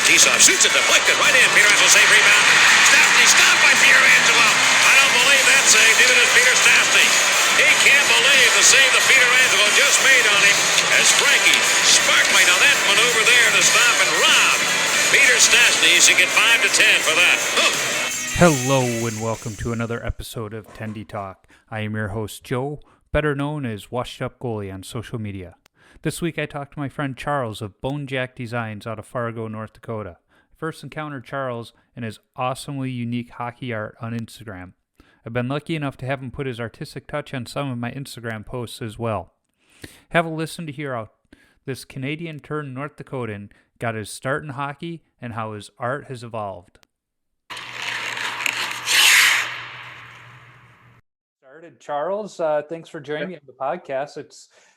T-Soft shoots it, deflected right in. Pietrangelo save rebound. Stastny stopped by Pietrangelo. I don't believe that save. Neither does Peter Stastny. He can't believe the save that Pietrangelo just made on him as Frankie Sparkly. Now that maneuver there to stop and rob Peter Stastny. He should get 5 to 10 for that. Hello and welcome to another episode of Tendy Talk. I am your host Joe, better known as Washed Up Goalie on social media. This week I talked to my friend Charles of Bone Jack Designs out of Fargo, North Dakota. I first encountered Charles and his awesomely unique hockey art on Instagram. I've been lucky enough to have him put his artistic touch on some of my Instagram posts as well. Have a listen to hear how this Canadian turned North Dakotan got his start in hockey and how his art has evolved. Charles, thanks for joining me on the podcast.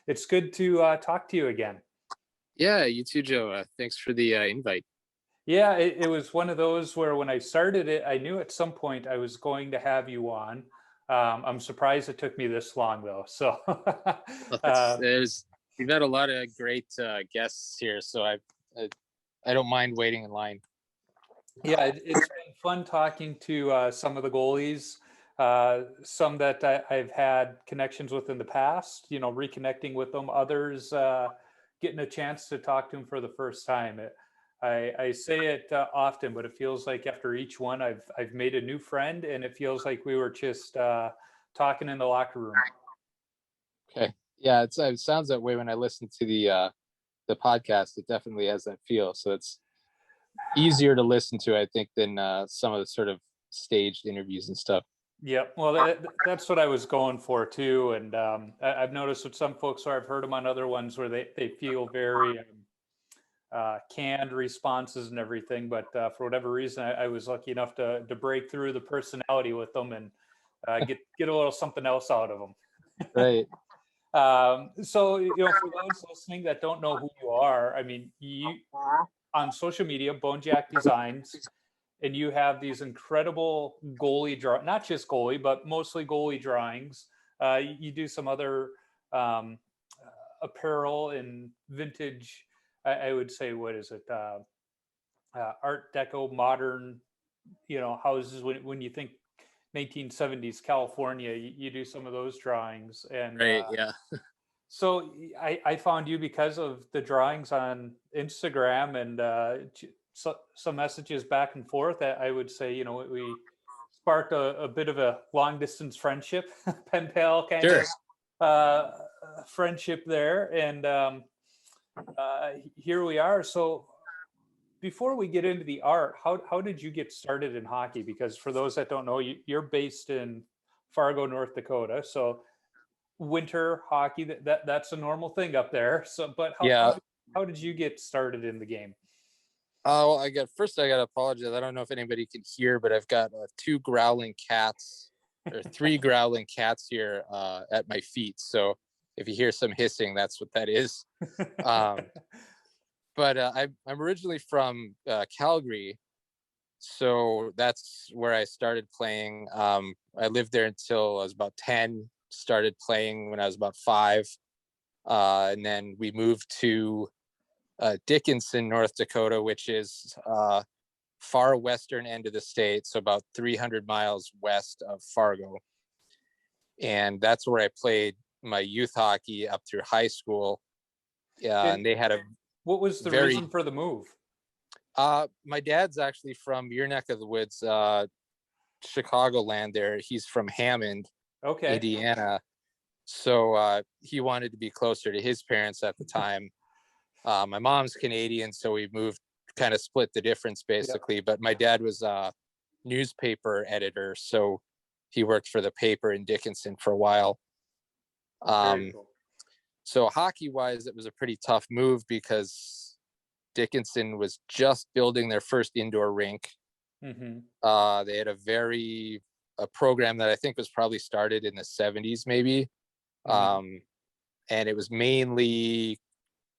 It's good to talk to you again. Yeah, you too, Joe. Thanks for the invite. Yeah, it was one of those where when I started it, I knew at some point I was going to have you on. I'm surprised it took me this long, though. So we've had a lot of great guests here, so I don't mind waiting in line. Yeah, it's been fun talking to some of the goalies. Some that I've had connections with in the past, reconnecting with them. Others getting a chance to talk to them for the first time. I say it often, but it feels like after each one, I've made a new friend, and it feels like we were just talking in the locker room. Okay, yeah, it sounds that way when I listen to the podcast. It definitely has that feel. So it's easier to listen to, I think, than some of the sort of staged interviews and stuff. Yeah, well, that's what I was going for too, and I've noticed with some folks, or I've heard them on other ones, where they feel very canned responses and everything, but for whatever reason, I was lucky enough to break through the personality with them and get a little something else out of them. Right. So, for those listening that don't know who you are, I mean, you on social media, Bone Jack Designs. And you have these incredible goalie not just goalie, but mostly goalie drawings. You do some other apparel and vintage, I would say, what is it? Art Deco, modern, houses. When you think 1970s California, you do some of those drawings. And right, yeah. So I found you because of the drawings on Instagram and some messages back and forth. I would say, we sparked a bit of a long distance friendship, pen pal kind of friendship there. And here we are. So before we get into the art, how did you get started in hockey? Because for those that don't know, you're based in Fargo, North Dakota. So winter hockey, that's a normal thing up there. So, but how did you get started in the game? Well, I got to apologize. I don't know if anybody can hear, but I've got 2 growling cats or 3 growling cats here at my feet. So if you hear some hissing, that's what that is. But I'm originally from Calgary, so that's where I started playing. I lived there until I was about 10. Started playing when I was about 5, and then we moved to Dickinson, North Dakota, which is far western end of the state, so about 300 miles west of Fargo. And that's where I played my youth hockey up through high school. And they had what was the reason for the move? My dad's actually from your neck of the woods, Chicagoland there. He's from Hammond, Indiana. So he wanted to be closer to his parents at the time. My mom's Canadian, so we moved, kind of split the difference basically. Yep. But my dad was a newspaper editor, so he worked for the paper in Dickinson for a while. Cool. So hockey-wise, it was a pretty tough move because Dickinson was just building their first indoor rink. Mm-hmm. They had a program that I think was probably started in the 70s, maybe. Mm-hmm. And it was mainly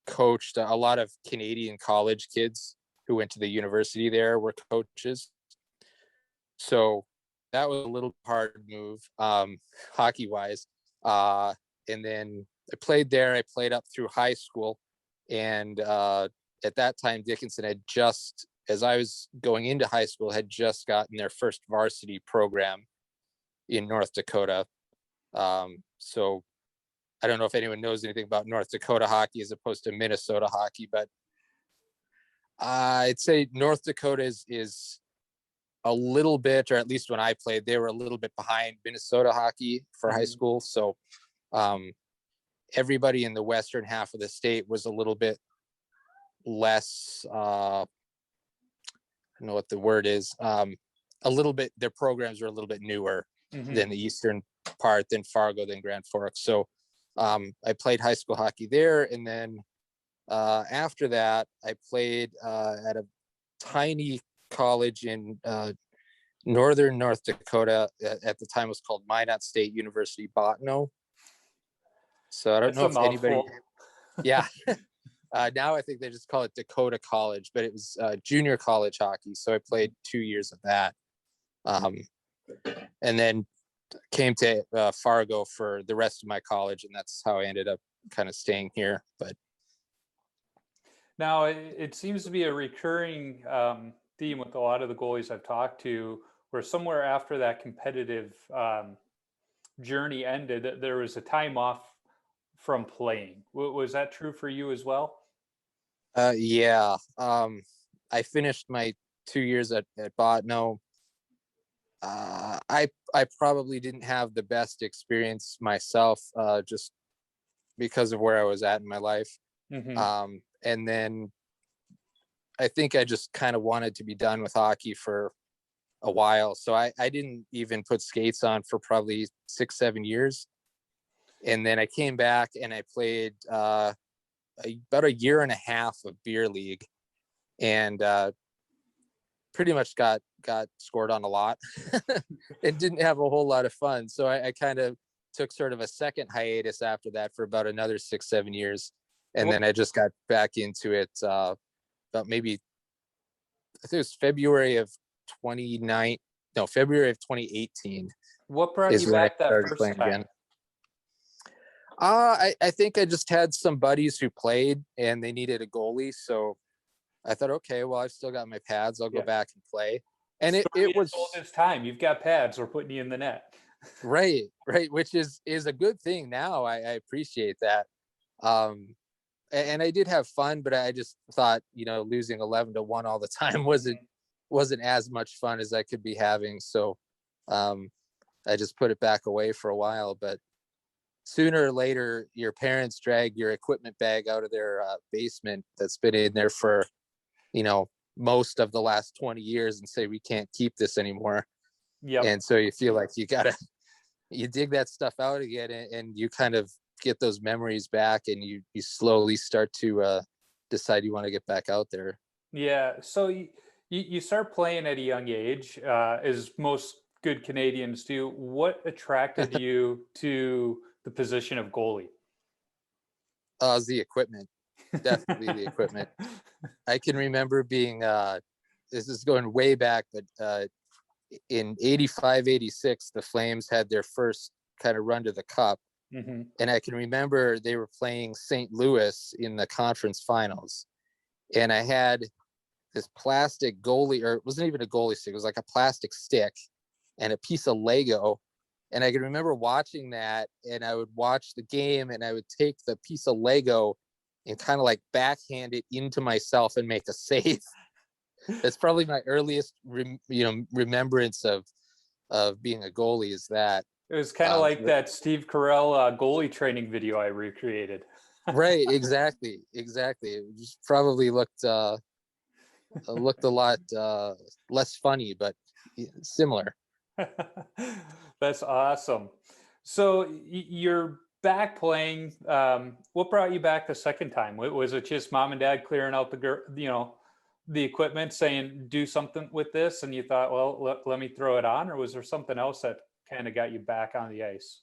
coached. A lot of Canadian college kids who went to the university there were coaches. So that was a little hard move, hockey wise. And then I played there. I played up through high school. And at that time, Dickinson had just as I was going into high school, had just gotten their first varsity program in North Dakota. So I don't know if anyone knows anything about North Dakota hockey as opposed to Minnesota hockey, but I'd say North Dakota is a little bit, or at least when I played, they were a little bit behind Minnesota hockey for high school. So everybody in the western half of the state was a little bit less, I don't know what the word is, a little bit, their programs were a little bit newer than the eastern part, than Fargo, than Grand Forks. So I played high school hockey there. And then after that, I played at a tiny college in northern North Dakota. At the time it was called Minot State University, Bottineau. So I don't know if anybody, yeah. Now I think they just call it Dakota College, but it was junior college hockey. So I played 2 years of that. And then came to Fargo for the rest of my college, and that's how I ended up kind of staying here. But now it seems to be a recurring theme with a lot of the goalies I've talked to, where somewhere after that competitive journey ended, there was a time off from playing. Was that true for you as well? Yeah. I finished my 2 years at Bottineau. I probably didn't have the best experience myself, just because of where I was at in my life. And then I think I just kind of wanted to be done with hockey for a while. So I didn't even put skates on for probably 6-7 years. And then I came back and I played about a year and a half of beer league, and pretty much got scored on a lot and didn't have a whole lot of fun. So I kind of took sort of a second hiatus after that for about another 6-7 years. And then I just got back into it about maybe, I think it was February of 2018. What brought you back that first time? Again. I think I just had some buddies who played and they needed a goalie. So I thought, okay, well, I've still got my pads. I'll go back and play. And it was all this time. You've got pads. We're putting you in the net. Right. Which is a good thing now. I appreciate that. And I did have fun, but I just thought, losing 11-1 all the time wasn't as much fun as I could be having. So I just put it back away for a while. But sooner or later, your parents drag your equipment bag out of their basement that's been in there for, most of the last 20 years and say, we can't keep this anymore. Yep. And so you feel like you dig that stuff out again, and you kind of get those memories back, and you slowly start to decide you want to get back out there. Yeah. So you start playing at a young age, as most good Canadians do. What attracted you to the position of goalie? The equipment. Definitely the equipment. I can remember being, this is going way back, but in 85, 86, the Flames had their first kind of run to the cup. And I can remember they were playing St. Louis in the conference finals. And I had this plastic goalie, or it wasn't even a goalie stick, it was like a plastic stick and a piece of Lego. And I can remember watching that, and I would watch the game and I would take the piece of Lego and kind of like backhand it into myself and make a save. That's probably my earliest, remembrance of being a goalie, is that. It was kind of like that Steve Carell goalie training video I recreated. Right, exactly. It just probably looked a lot less funny, but similar. That's awesome. So you're back playing. What brought you back the second time? Was it just mom and dad clearing out the equipment, saying do something with this, and you thought, well, let me throw it on? Or was there something else that kind of got you back on the ice?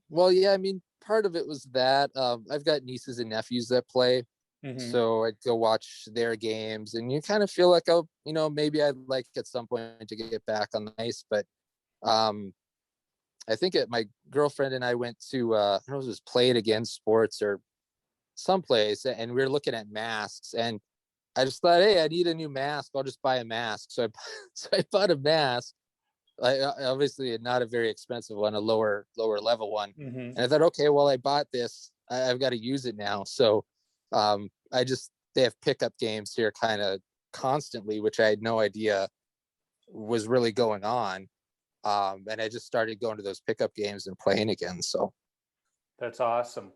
Well, yeah, I mean, part of it was that I've got nieces and nephews that play. So I'd go watch their games, and you kind of feel like, oh, maybe I'd like at some point to get back on the ice. But I think my girlfriend and I went to I don't know if it was Play It Again Sports or someplace, and we were looking at masks, and I just thought, hey, I need a new mask. I'll just buy a mask. So I bought a mask. Obviously not a very expensive one, a lower level one. Mm-hmm. And I thought, okay, well, I bought this. I've got to use it now. So they have pickup games here kind of constantly, which I had no idea was really going on. And I just started going to those pickup games and playing again. So that's awesome.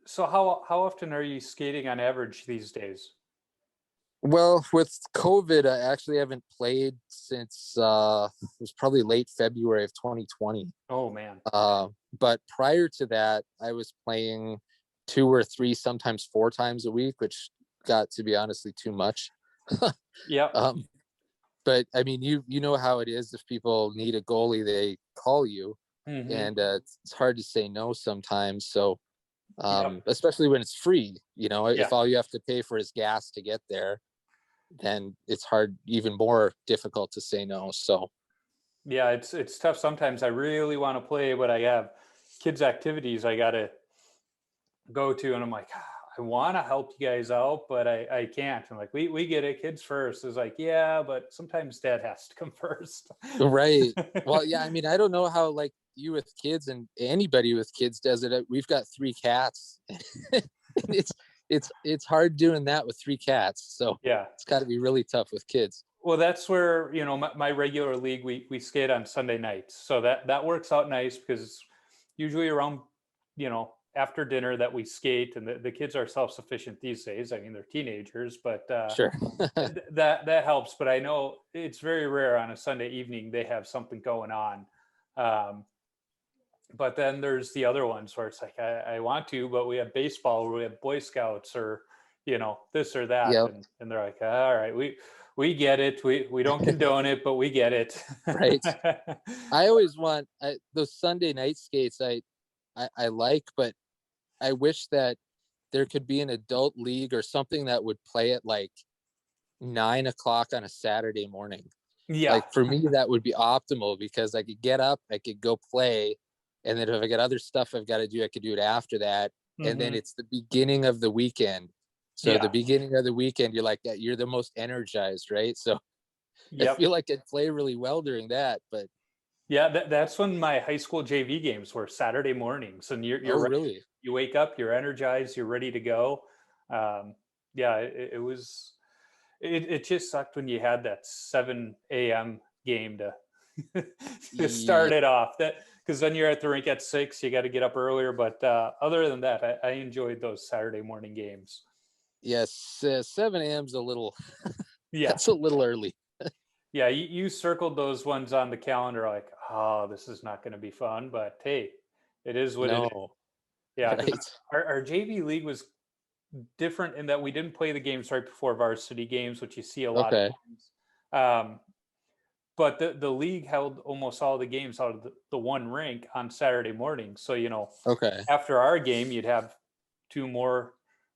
So how often are you skating on average these days? Well, with COVID, I actually haven't played since it was probably late February of 2020. Oh man. But prior to that, I was playing 2 or 3, sometimes 4 times a week, which got to be honestly too much. Yeah. But I mean, you know how it is. If people need a goalie, they call you, Mm-hmm. and it's hard to say no sometimes. So, Yep. especially when it's free, Yeah. if all you have to pay for is gas to get there, then it's even more difficult to say no. So, yeah, it's tough sometimes. I really want to play, but I have kids' activities I gotta go to, and I'm like, I want to help you guys out, but I can't. I'm like, we get it, kids first. It's like, yeah, but sometimes dad has to come first. right. Well, yeah, I mean, I don't know how like you with kids and anybody with kids does it. We've got 3 cats. it's hard doing that with 3 cats. So Yeah, it's got to be really tough with kids. well, that's where my regular league we skate on Sunday nights, so that works out nice because usually around after dinner that we skate, and the kids are self-sufficient these days. I mean, they're teenagers, but Sure. that helps. But I know it's very rare on a Sunday evening they have something going on. But then there's the other ones where it's like I want to, but we have baseball, or we have Boy Scouts, or this or that. Yep. And they're like, all right, we get it. We don't condone it, but we get it. Right. I always want those Sunday night skates. I like, but I wish that there could be an adult league or something that would play at like 9 o'clock on a Saturday morning. Yeah. Like for me, that would be optimal because I could get up, I could go play, and then if I got other stuff I've got to do, I could do it after that. Mm-hmm. And then it's the beginning of the weekend. So the beginning of the weekend, you're like that. You're the most energized, right? So I feel like I'd play really well during that. But yeah, that's when my high school JV games were Saturday mornings, and you're ready. Really? You wake up, you're energized, you're ready to go. It was. It just sucked when you had that 7 a.m. game to start it off. That because then you're at the rink at 6, you got to get up earlier. But other than that, I enjoyed those Saturday morning games. Yes, 7 a.m. is a little. Yeah, that's a little early. Yeah, you circled those ones on the calendar like, oh, this is not going to be fun. But hey, it is what it is. Yeah, right. Our JV league was different in that we didn't play the games right before varsity games, which you see a lot of times. But the league held almost all the games out of the one rink on Saturday morning. So, after our game, you'd have 2 more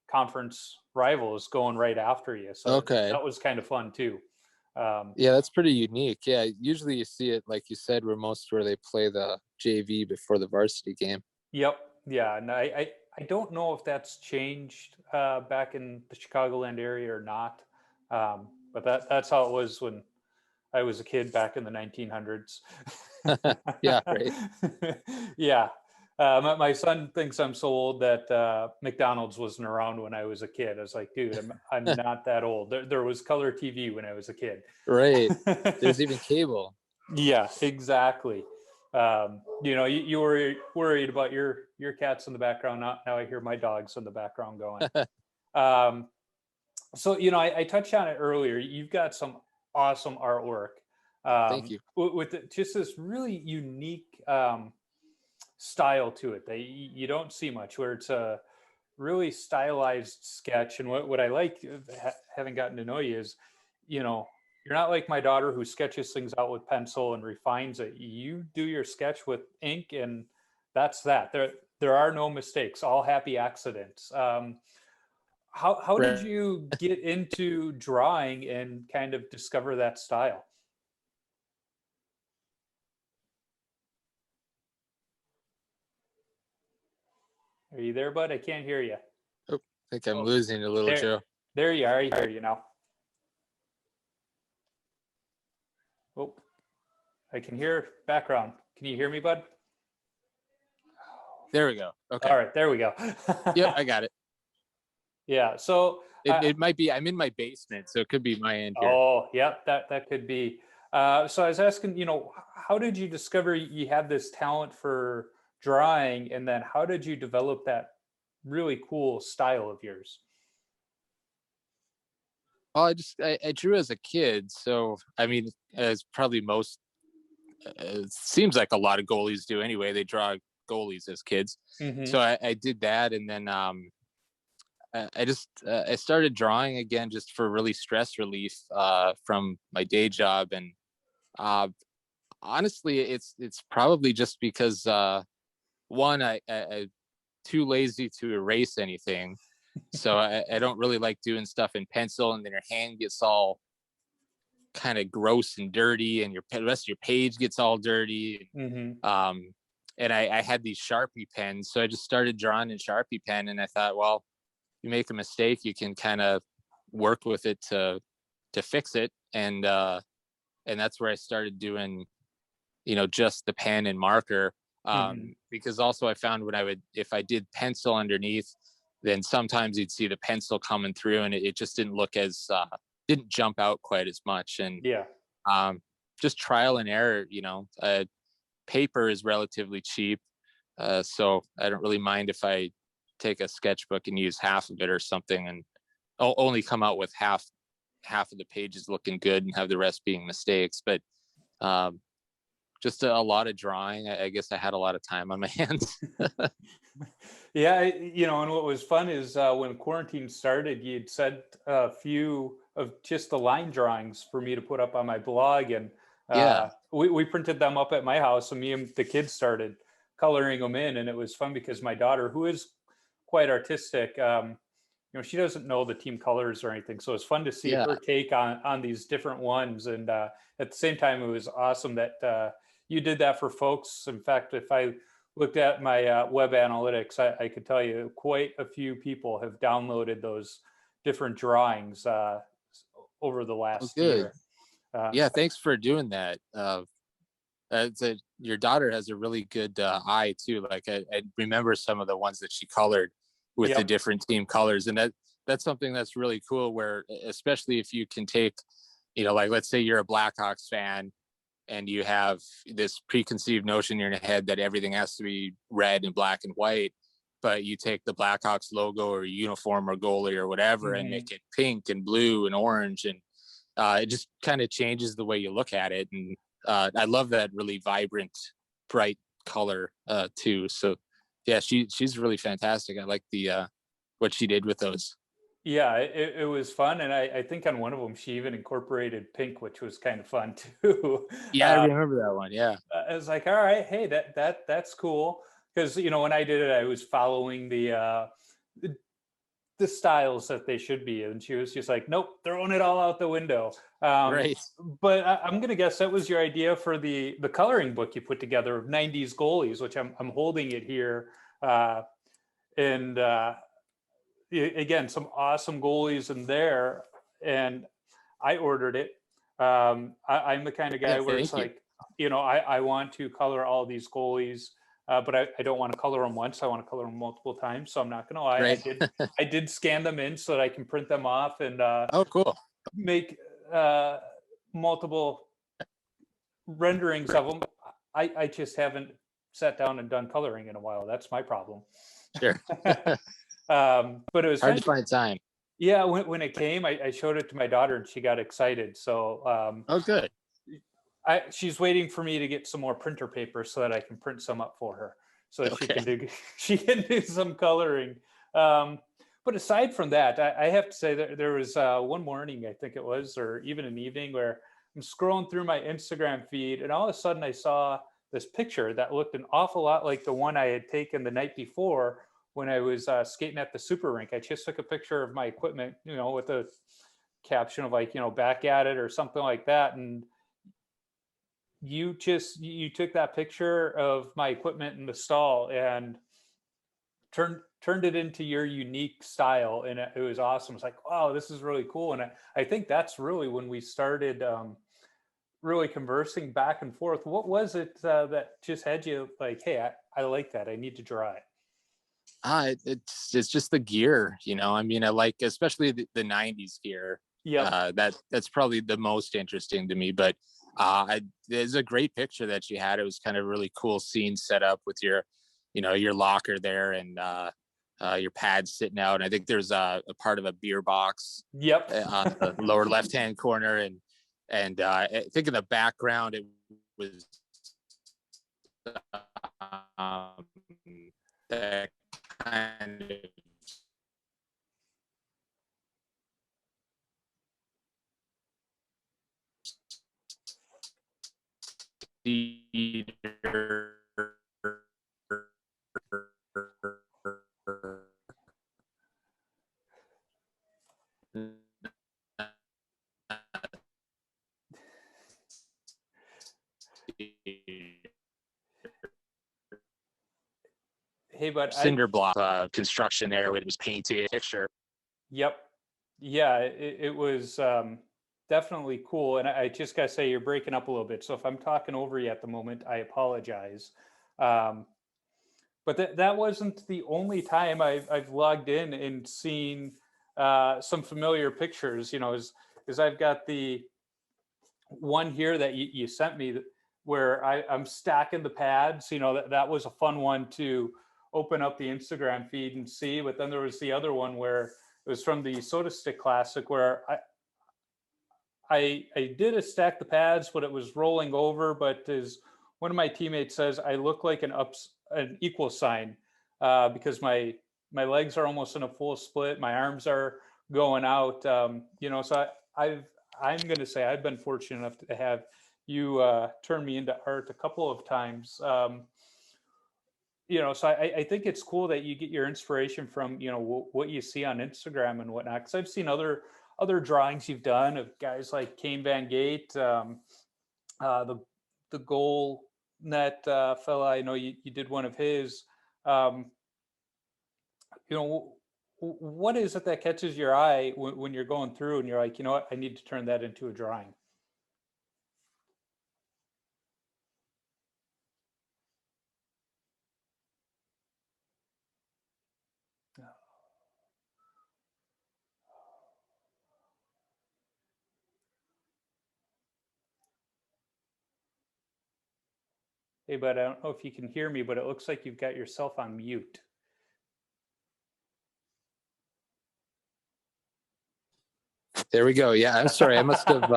conference rivals going right after you. So that was kind of fun too. Yeah, that's pretty unique. Yeah, usually you see it, like you said, where they play the JV before the varsity game. Yep. Yeah. And I don't know if that's changed back in the Chicagoland area or not. But that's how it was when I was a kid back in the 1900s. Yeah, right. Yeah. My son thinks I'm so old that McDonald's wasn't around when I was a kid. I was like, dude, I'm not that old. There was color TV when I was a kid. Right. There's even cable. Yeah, exactly. You were worried about your cats in the background. Now I hear my dogs in the background going. So, I touched on it earlier. You've got some awesome artwork. Thank you. With just this really unique style to it that you don't see much, where it's a really stylized sketch. And what I like, having gotten to know you, is, you're not like my daughter who sketches things out with pencil and refines it. You do your sketch with ink, and that's that. There are no mistakes, all happy accidents. How did you get into drawing and kind of discover that style? Are you there, bud? I can't hear you. Oh, I think I'm losing a little, Joe. There you are. I hear you now. Oh, I can hear background. Can you hear me, bud? There we go. Okay. All right, there we go. Yep, I got it. Yeah. So it might be. I'm in my basement, so it could be my end here. Oh, yeah, that could be. So I was asking, how did you discover you had this talent for drawing, and then how did you develop that really cool style of yours? Well, I drew as a kid, so I mean, as probably most, it seems like a lot of goalies do anyway. They draw goalies as kids, Mm-hmm. so I did that, and then I started drawing again just for really stress relief from my day job, and uh, honestly, it's probably just because one, I too lazy to erase anything. So I don't really like doing stuff in pencil, and then your hand gets all kind of gross and dirty, and the rest of your page gets all dirty. Mm-hmm. And I had these Sharpie pens, so I just started drawing in Sharpie pen, and I thought, well, you make a mistake, you can kind of work with it to fix it, and that's where I started doing, just the pen and marker. Mm-hmm. Because also I found if I did pencil underneath, then sometimes you'd see the pencil coming through, and it just didn't look as didn't jump out quite as much. And Yeah. just trial and error. Paper is relatively cheap, so I don't really mind if I take a sketchbook and use half of it or something, and I'll only come out with half of the pages looking good and have the rest being mistakes. But just a lot of drawing. I guess I had a lot of time on my hands. Yeah, and what was fun is when quarantine started, you'd sent a few of just the line drawings for me to put up on my blog, and Yeah. we printed them up at my house, and me and the kids started coloring them in, and it was fun because my daughter, who is quite artistic, she doesn't know the team colors or anything, so it's fun to see Yeah. her take on these different ones, and at the same time, it was awesome that you did that for folks. In fact, if I looked at my web analytics, I could tell you quite a few people have downloaded those different drawings over the last year. Yeah, thanks for doing that. Your daughter has a really good eye too. Like I remember some of the ones that she colored with the different team colors, and that's something that's really cool. Where especially if you can take, like let's say you're a Blackhawks fan, and you have this preconceived notion in your head that everything has to be red and black and white, but you take the Blackhawks logo or uniform or goalie or whatever and make it pink and blue and orange, and it just kind of changes the way you look at it. And I love that really vibrant, bright color too. So yeah, she's really fantastic. I like the what she did with those. Yeah, it was fun, and I think on one of them she even incorporated pink, which was kind of fun too. Yeah, I remember that one. Yeah, I was like, all right, hey, that's cool, because when I did it, I was following the styles that they should be, and she was just like, nope, throwing it all out the window. right. But I'm gonna guess that was your idea for the coloring book you put together of '90s goalies, which I'm holding it here, and. Again, some awesome goalies in there, and I ordered it. I'm the kind of guy where it's like, I want to color all these goalies, but I don't want to color them once. I want to color them multiple times. So I'm not going to lie. Right. I did scan them in so that I can print them off and oh, cool. make multiple renderings of them. I just haven't sat down and done coloring in a while. That's my problem. Sure. But it was hard to find time. Yeah, when it came, I showed it to my daughter and she got excited. So oh, good. She's waiting for me to get some more printer paper so that I can print some up for her, so that she can do some coloring. But aside from that, I have to say that there was one morning, I think it was, or even an evening, where I'm scrolling through my Instagram feed, and all of a sudden I saw this picture that looked an awful lot like the one I had taken the night before when I was skating at the super rink. I just took a picture of my equipment, with a caption of like, back at it or something like that. And you took that picture of my equipment in the stall, and turned it into your unique style, and it was awesome. It's like, wow, this is really cool. And I think that's really when we started really conversing back and forth. What was it that just had you like, hey, I like that, I need to draw it? It's just the gear, you know. I mean, I like especially the 90s gear. Yeah. That's probably the most interesting to me. But there's a great picture that you had. It was kind of really cool scene set up with your, you know, your locker there, and your pads sitting out. And I think there's a part of a beer box Yep. on the lower left hand corner, and I think in the background it was um, that kind of theater. Hey, but cinder block construction there when it was painted picture. Yep. Yeah, it was definitely cool. And I just gotta say, you're breaking up a little bit. So if I'm talking over you at the moment, I apologize. But that wasn't the only time I've logged in and seen some familiar pictures. You know, as I've got the one here that you sent me where I'm stacking the pads. You know, that was a fun one to open up the Instagram feed and see. But then there was the other one where it was from the Soda Stick Classic, where I did a stack the pads, but it was rolling over. But as one of my teammates says, I look like an equal sign because my legs are almost in a full split. My arms are going out. You know, so I'm going to say I've been fortunate enough to have you turn me into art a couple of times. You know, so I think it's cool that you get your inspiration from, you know, what you see on Instagram and whatnot. Because I've seen other drawings you've done of guys like Kane Van Gate, the goal net fella. I know you did one of his. You know, what is it that catches your eye when you're going through and you're like, you know what, I need to turn that into a drawing? Hey, but I don't know if you can hear me, but it looks like you've got yourself on mute. There we go. Yeah, I'm sorry. I must have.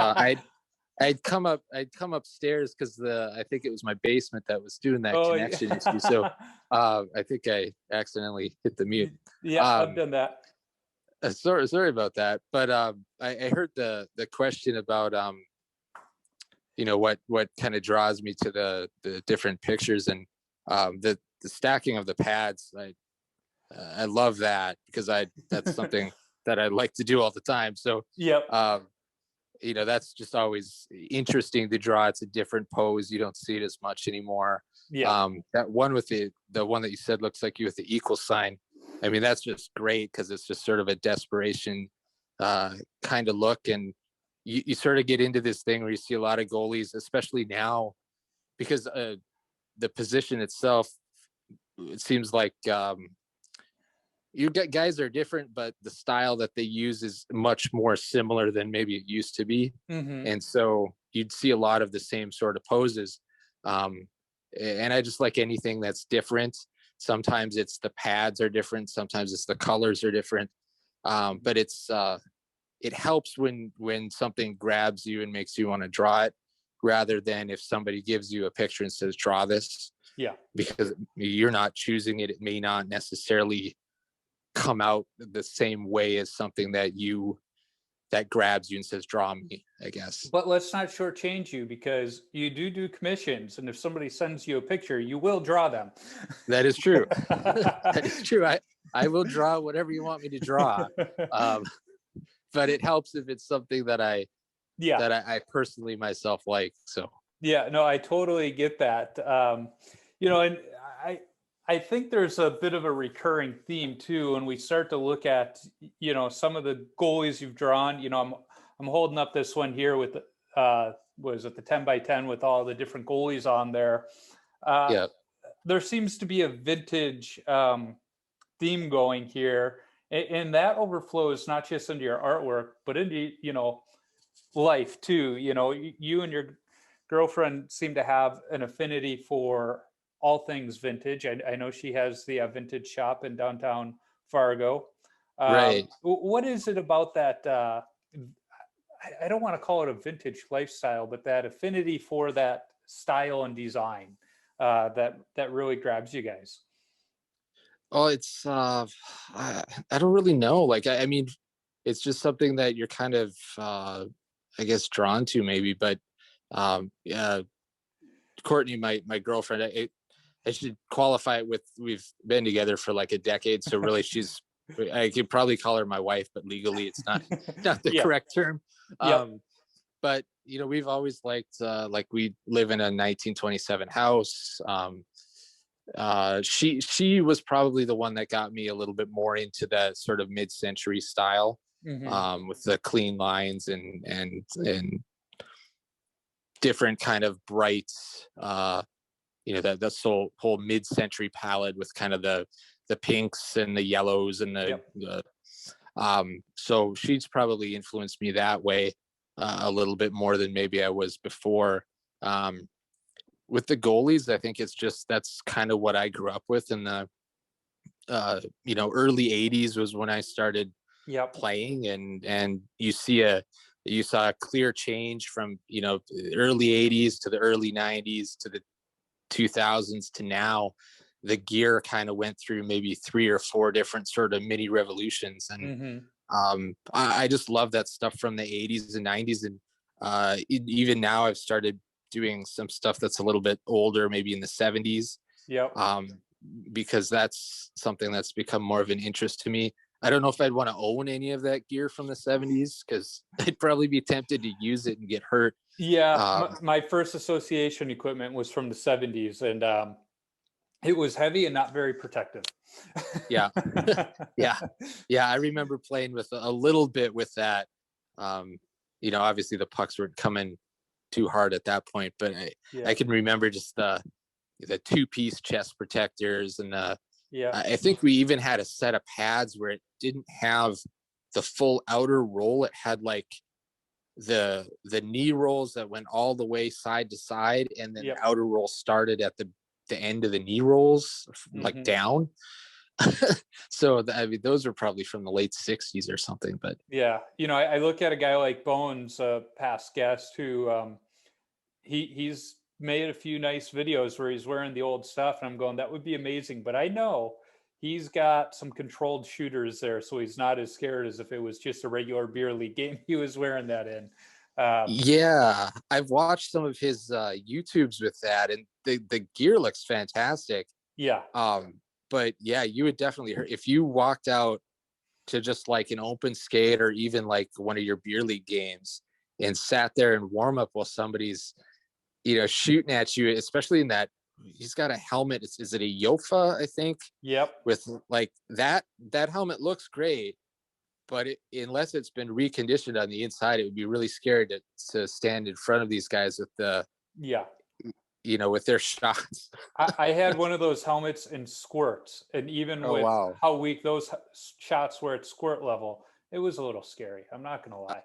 I'd come upstairs because I think it was my basement that was doing that connection issue. So I think I accidentally hit the mute. Yeah, I've done that. Sorry about that. But I heard the question about you know, what kind of draws me to the different pictures, and the stacking of the pads. I love that because that's something that I like to do all the time. So yep. You know, that's just always interesting to draw. It's a different pose. You don't see it as much anymore. Yeah. That one with the one that you said looks like you with the equal sign. I mean, that's just great because it's just sort of a desperation kind of look. And you sort of get into this thing where you see a lot of goalies, especially now, because the position itself, it seems like you get guys are different, but the style that they use is much more similar than maybe it used to be. Mm-hmm. And so you'd see a lot of the same sort of poses. And I just like anything that's different. Sometimes it's the pads are different. Sometimes it's the colors are different. But it helps when something grabs you and makes you want to draw it, rather than if somebody gives you a picture and says, draw this. Yeah. Because you're not choosing it. It may not necessarily come out the same way as something that grabs you and says, draw me, I guess. But let's not shortchange you, because you do commissions, and if somebody sends you a picture, you will draw them. That is true. That is true. I will draw whatever you want me to draw. But it helps if it's something that I personally myself like. So yeah, no, I totally get that. You know, and I think there's a bit of a recurring theme too when we start to look at, some of the goalies you've drawn. I'm holding up this one here with was it the 10 by 10 with all the different goalies on there. Yeah. There seems to be a vintage theme going here, and that overflows not just into your artwork, but into life too. You and your girlfriend seem to have an affinity for all things vintage. I know she has the vintage shop in downtown Fargo. Right. What is it about that? I don't want to call it a vintage lifestyle, but that affinity for that style and design that really grabs you guys. Oh, it's I don't really know. Like I mean, it's just something that you're kind of I guess drawn to maybe, but yeah, Courtney, my girlfriend, I should qualify it with we've been together for like a decade, so really she's I could probably call her my wife, but legally it's not the Yeah. correct term. Yep. But we've always liked like we live in a 1927 house. She was probably the one that got me a little bit more into that sort of mid-century style, with the clean lines and different kind of bright that's whole mid-century palette with kind of the pinks and the yellows and the so she's probably influenced me that way a little bit more than maybe I was before. With the goalies, I think it's just that's kind of what I grew up with in the early 80s was when I started playing, and you saw a clear change from the early 80s to the early 90s to the 2000s to now. The gear kind of went through maybe 3 or 4 different sort of mini revolutions, and I just love that stuff from the 80s and 90s, and even now I've started doing some stuff that's a little bit older, maybe in the 70s. Because that's something that's become more of an interest to me. I don't know if I'd want to own any of that gear from the 70s because I'd probably be tempted to use it and get hurt. My first association equipment was from the 70s, and it was heavy and not very protective. Yeah. I remember playing with a little bit with that. Obviously the pucks weren't coming too hard at that point, but I can remember just the 2-piece chest protectors, and I think we even had a set of pads where it didn't have the full outer roll. It had like the knee rolls that went all the way side to side, and then the outer roll started at the end of the knee rolls, like down. So I mean, those are probably from the late 60s or something. But I look at a guy like Bones, past guest, who he's made a few nice videos where he's wearing the old stuff, and I'm going, that would be amazing. But I know he's got some controlled shooters there, so he's not as scared as if it was just a regular beer league game he was wearing that in. I've watched some of his YouTubes with that, and the gear looks fantastic. But you would definitely hurt if you walked out to just like an open skate or even like one of your beer league games and sat there and warm up while somebody's shooting at you, especially in that he's got a helmet. Is it a Yofa, I think? With like that helmet looks great, but unless it's been reconditioned on the inside, it would be really scary to stand in front of these guys with the with their shots. I had one of those helmets in squirts, and even with how weak those shots were at squirt level, it was a little scary. I'm not gonna lie.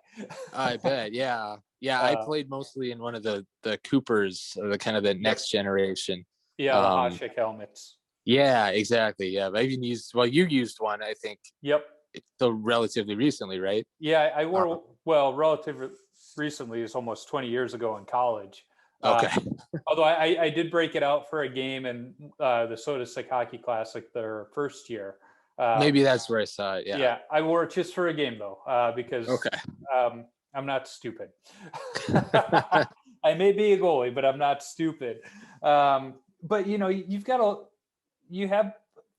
I bet. I played mostly in one of the Coopers, the kind of the next generation. The Hashik helmets. Yeah, exactly. I even used you used one, I think. So relatively recently, right? I wore relatively recently is almost 20 years ago in college. Although I did break it out for a game in the Soda Stick Hockey Classic their first year. Maybe that's where I saw it. I wore it just for a game though, because I'm not stupid. I may be a goalie, but I'm not stupid. But you have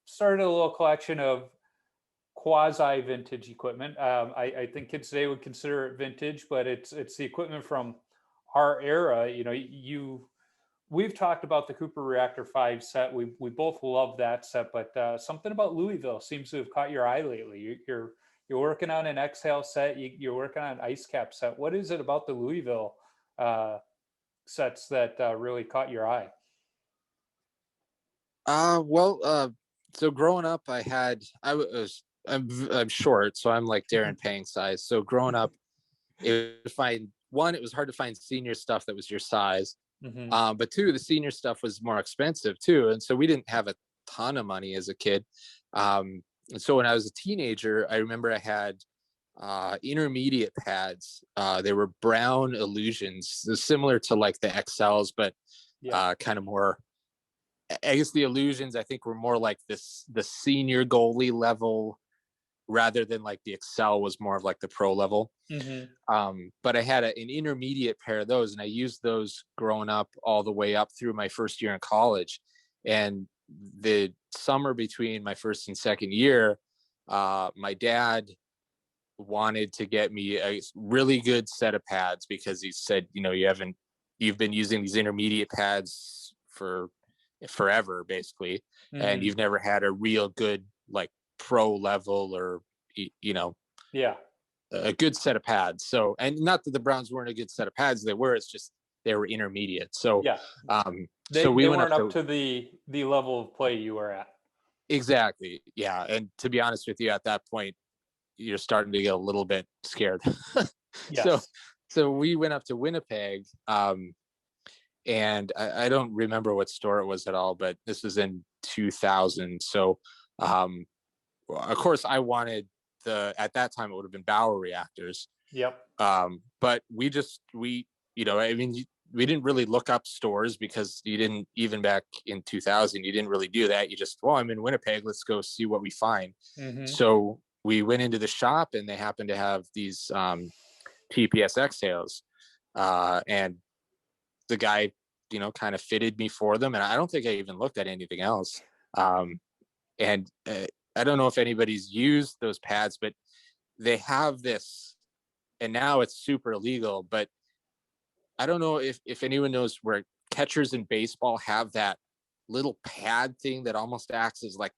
started a little collection of quasi vintage equipment. I think kids today would consider it vintage, but it's the equipment from our era. You we've talked about the Cooper Reactor 5 set. We both love that set, but something about Louisville seems to have caught your eye lately. You're working on an exhale set. You're working on an ice cap set. What is it about the Louisville sets that really caught your eye? So growing up, I'm short, so I'm like Darren Pang size. So growing up, it was hard to find senior stuff that was your size. But two, the senior stuff was more expensive too. And so we didn't have a ton of money as a kid. And so when I was a teenager, I remember I had intermediate pads. They were brown Illusions, similar to like the XLs, but kind of more, I guess the Illusions, I think, were more like the senior goalie level rather than like the Excel was more of like the pro level. But I had an intermediate pair of those, and I used those growing up all the way up through my first year in college. And the summer between my first and second year, my dad wanted to get me a really good set of pads because he said, you've been using these intermediate pads for forever basically, and you've never had a real good like pro level or a good set of pads. So, and not that the Browns weren't a good set of pads, they were intermediate. So they we went weren't up to the level of play you were at. Exactly. Yeah. And to be honest with you, at that point you're starting to get a little bit scared. So we went up to Winnipeg, and I don't remember what store it was at all, but this was in 2000. So of course I wanted at that time it would have been Bauer reactors. But we didn't really look up stores because you didn't, even back in 2000, you didn't really do that. You just, I'm in Winnipeg, let's go see what we find. So we went into the shop and they happened to have these TPS exhales, and the guy, kind of fitted me for them. And I don't think I even looked at anything else. And I don't know if anybody's used those pads, but they have this, and now it's super illegal, but I don't know if anyone knows where catchers in baseball have that little pad thing that almost acts as like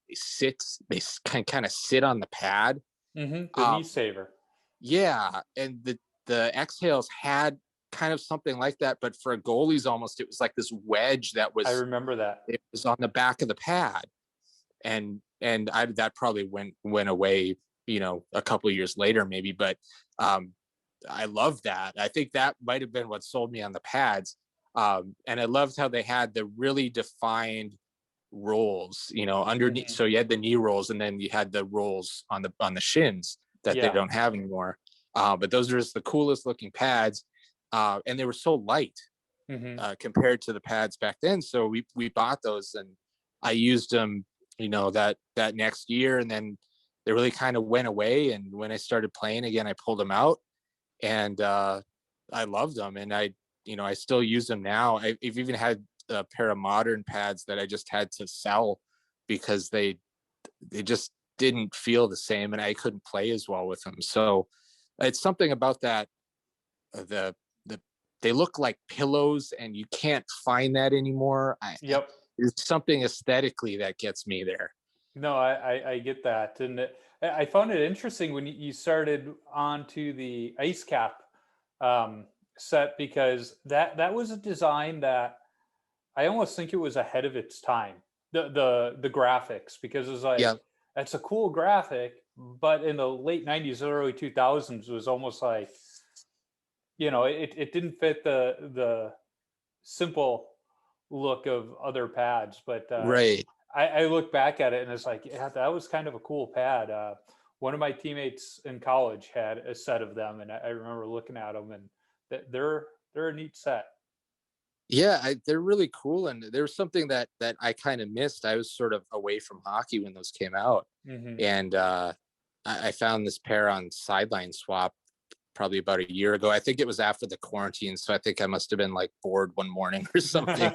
they kind of sit on the pad. The knee saver. Yeah. And the exhales had kind of something like that, but for goalies almost, it was like this wedge that was, I remember that. It was on the back of the pad. And that probably went away, a couple of years later maybe, but I love that. I think that might have been what sold me on the pads. And I loved how they had the really defined rolls, underneath. So you had the knee rolls, and then you had the rolls on the shins that they don't have anymore. But those are just the coolest looking pads. And they were so light compared to the pads back then. So we bought those, and I used them, that next year, and then they really kind of went away. And when I started playing again, I pulled them out, and I loved them, and I still use them now. I've even had a pair of modern pads that I just had to sell because they just didn't feel the same, and I couldn't play as well with them. So it's something about that. They look like pillows, and you can't find that anymore. There's something aesthetically that gets me there. No, I get that. And I found it interesting when you started onto the ice cap set, because that was a design that I almost think it was ahead of its time. The graphics, because it was like, that's a cool graphic, but in the late 90s, early 2000s, it was almost like, it didn't fit the simple look of other pads. But I look back at it and it's like, that was kind of a cool pad. One of my teammates in college had a set of them, and I remember looking at them, and they're a neat set. Yeah, they're really cool. And there was something that I kind of missed. I was sort of away from hockey when those came out. And I found this pair on Sideline Swap probably about a year ago. I think it was after the quarantine, so I think I must have been like bored one morning or something.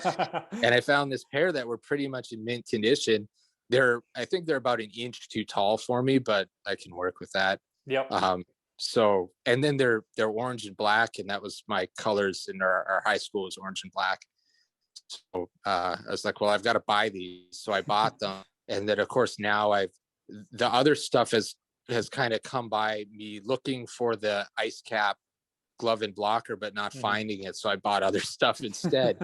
And I found this pair that were pretty much in mint condition. I think they're about an inch too tall for me, but I can work with that. So, and then they're orange and black, and that was my colors in our high school, was orange and black. So I was like, well, I've got to buy these. So I bought them. And then of course now the other stuff has kind of come by me looking for the ice cap glove and blocker, but not finding it. So I bought other stuff instead.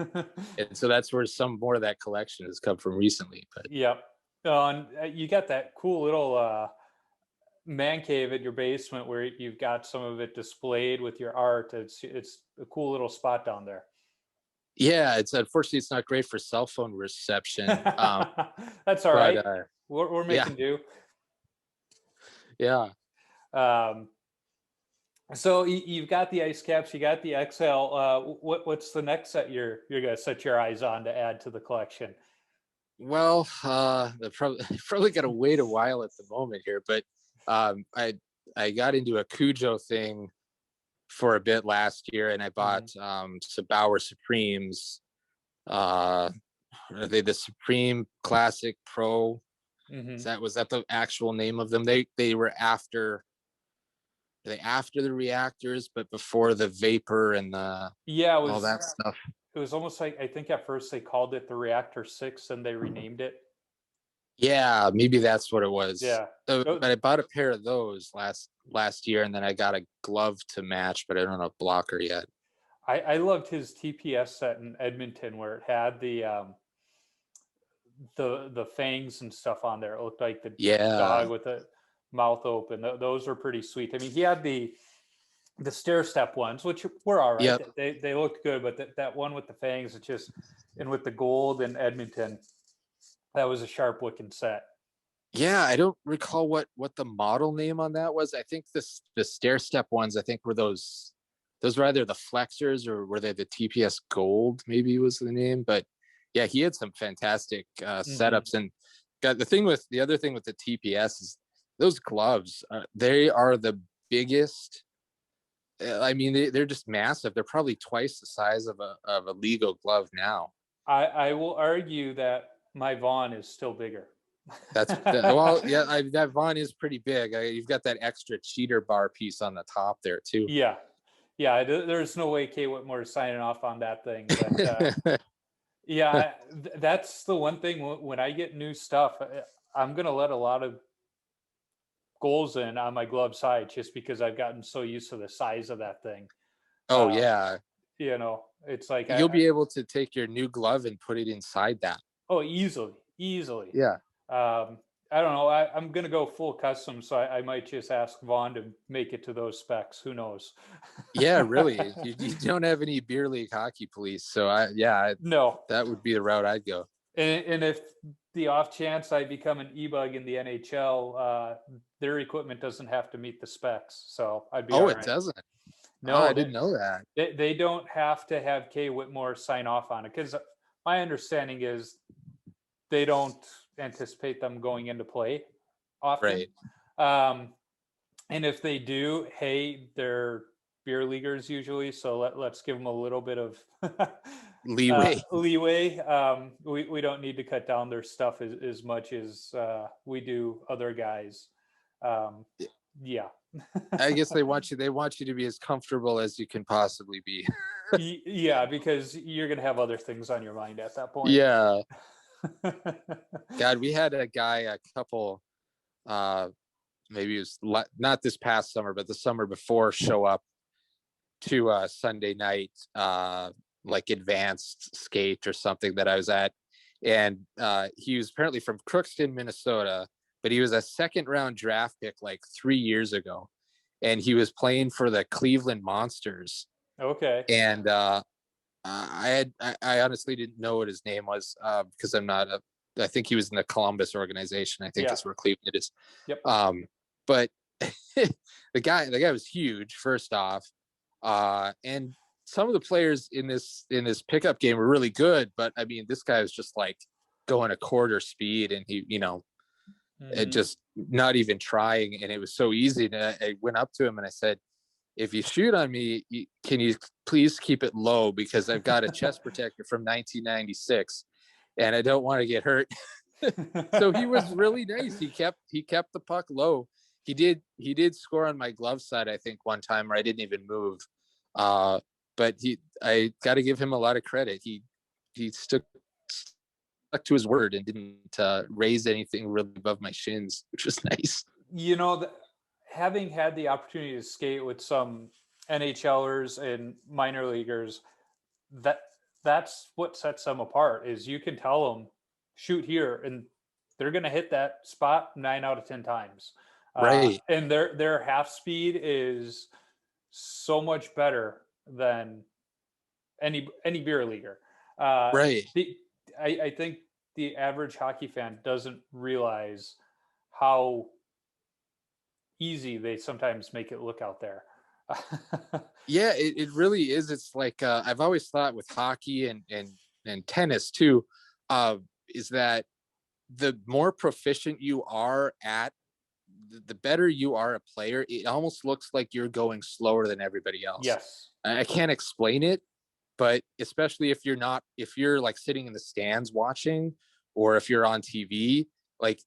And so that's where some more of that collection has come from recently. But yep. And you got that cool little man cave at your basement where you've got some of it displayed with your art. It's a cool little spot down there. Yeah, unfortunately it's not great for cell phone reception. That's all right. We're making do. Yeah. So you've got the ice caps, you got the XL. What's the next set you're gonna set your eyes on to add to the collection? Well, probably got to wait a while at the moment here, but I got into a Cujo thing for a bit last year, and I bought some Bauer Supremes. Are they the Supreme Classic Pro? Was that the actual name of them? They were after the reactors, but before the vapor and the all that stuff. It was almost like, I think at first they called it the Reactor 6 and they renamed it. Yeah, maybe that's what it was. Yeah. But I bought a pair of those last year, and then I got a glove to match, but I don't have a blocker yet. I loved his TPS set in Edmonton where it had the fangs and stuff on there. It looked like the dog with the mouth open. Those are pretty sweet. I mean, he had the stair step ones, which were all right. Yep. They looked good, but that one with the fangs, it's just, and with the gold in Edmonton, that was a sharp looking set. Yeah, I don't recall what the model name on that was. I think the stair step ones, I think were those were either the flexors or were they the TPS gold, maybe was the name. But yeah, he had some fantastic setups. And the other thing with the TPS is those gloves, they are the biggest. I mean, they're just massive. They're probably twice the size of a legal glove now. I will argue that my Vaughn is still bigger. Well, yeah, that Vaughn is pretty big. You've got that extra cheater bar piece on the top there too. Yeah. There's no way Kay Whitmore is signing off on that thing. But yeah, that's the one thing. When I get new stuff, I'm gonna let a lot of goals in on my glove side just because I've gotten so used to the size of that thing. Oh yeah. You know, it's like you'll be able to take your new glove and put it inside that. Oh, easily. Yeah. I don't know. I'm going to go full custom, so I might just ask Vaughn to make it to those specs. Who knows? Yeah, really. You don't have any beer league hockey police, so no, that would be the route I'd go. And if the off chance I become an e-bug in the NHL, their equipment doesn't have to meet the specs, so I'd be. It doesn't. No, I didn't know that. They don't have to have Kay Whitmore sign off on it, because my understanding is they don't anticipate them going into play often. Right. And if they do, hey, they're beer leaguers usually, so let's give them a little bit of leeway. We don't need to cut down their stuff as much as we do other guys. Yeah. I guess they want you to be as comfortable as you can possibly be. Yeah, because you're gonna have other things on your mind at that point. Yeah. God, we had a guy a couple maybe it was not this past summer, but the summer before, show up to Sunday night like advanced skate or something that I was at, and he was apparently from Crookston, Minnesota, but he was a second round draft pick like 3 years ago, and he was playing for the Cleveland Monsters. Okay. And I honestly didn't know what his name was because I think he was in the Columbus organization. I think that's where Cleveland is. Yep. But the guy was huge, first off, and some of the players in this pickup game were really good. But I mean, this guy was just like going a quarter speed, and he, just not even trying, and it was so easy. And I went up to him and I said, if you shoot on me, can you please keep it low, because I've got a chest protector from 1996 and I don't want to get hurt. So he was really nice. He kept the puck low. He did score on my glove side, I think, one time where I didn't even move. But I got to give him a lot of credit. He he stuck to his word and didn't raise anything really above my shins, which was nice. You know, having had the opportunity to skate with some NHLers and minor leaguers, that's what sets them apart. Is you can tell them shoot here, and they're going to hit that spot 9 out of 10 times. Right. And their half speed is so much better than any beer leaguer. Right. I think the average hockey fan doesn't realize how easy they sometimes make it look out there. Yeah, it really is. It's like I've always thought with hockey and tennis too, is that the more proficient you are at, the better you are a player. It almost looks like you're going slower than everybody else. Yes. I can't explain it, but especially if you're like sitting in the stands watching, or if you're on TV, like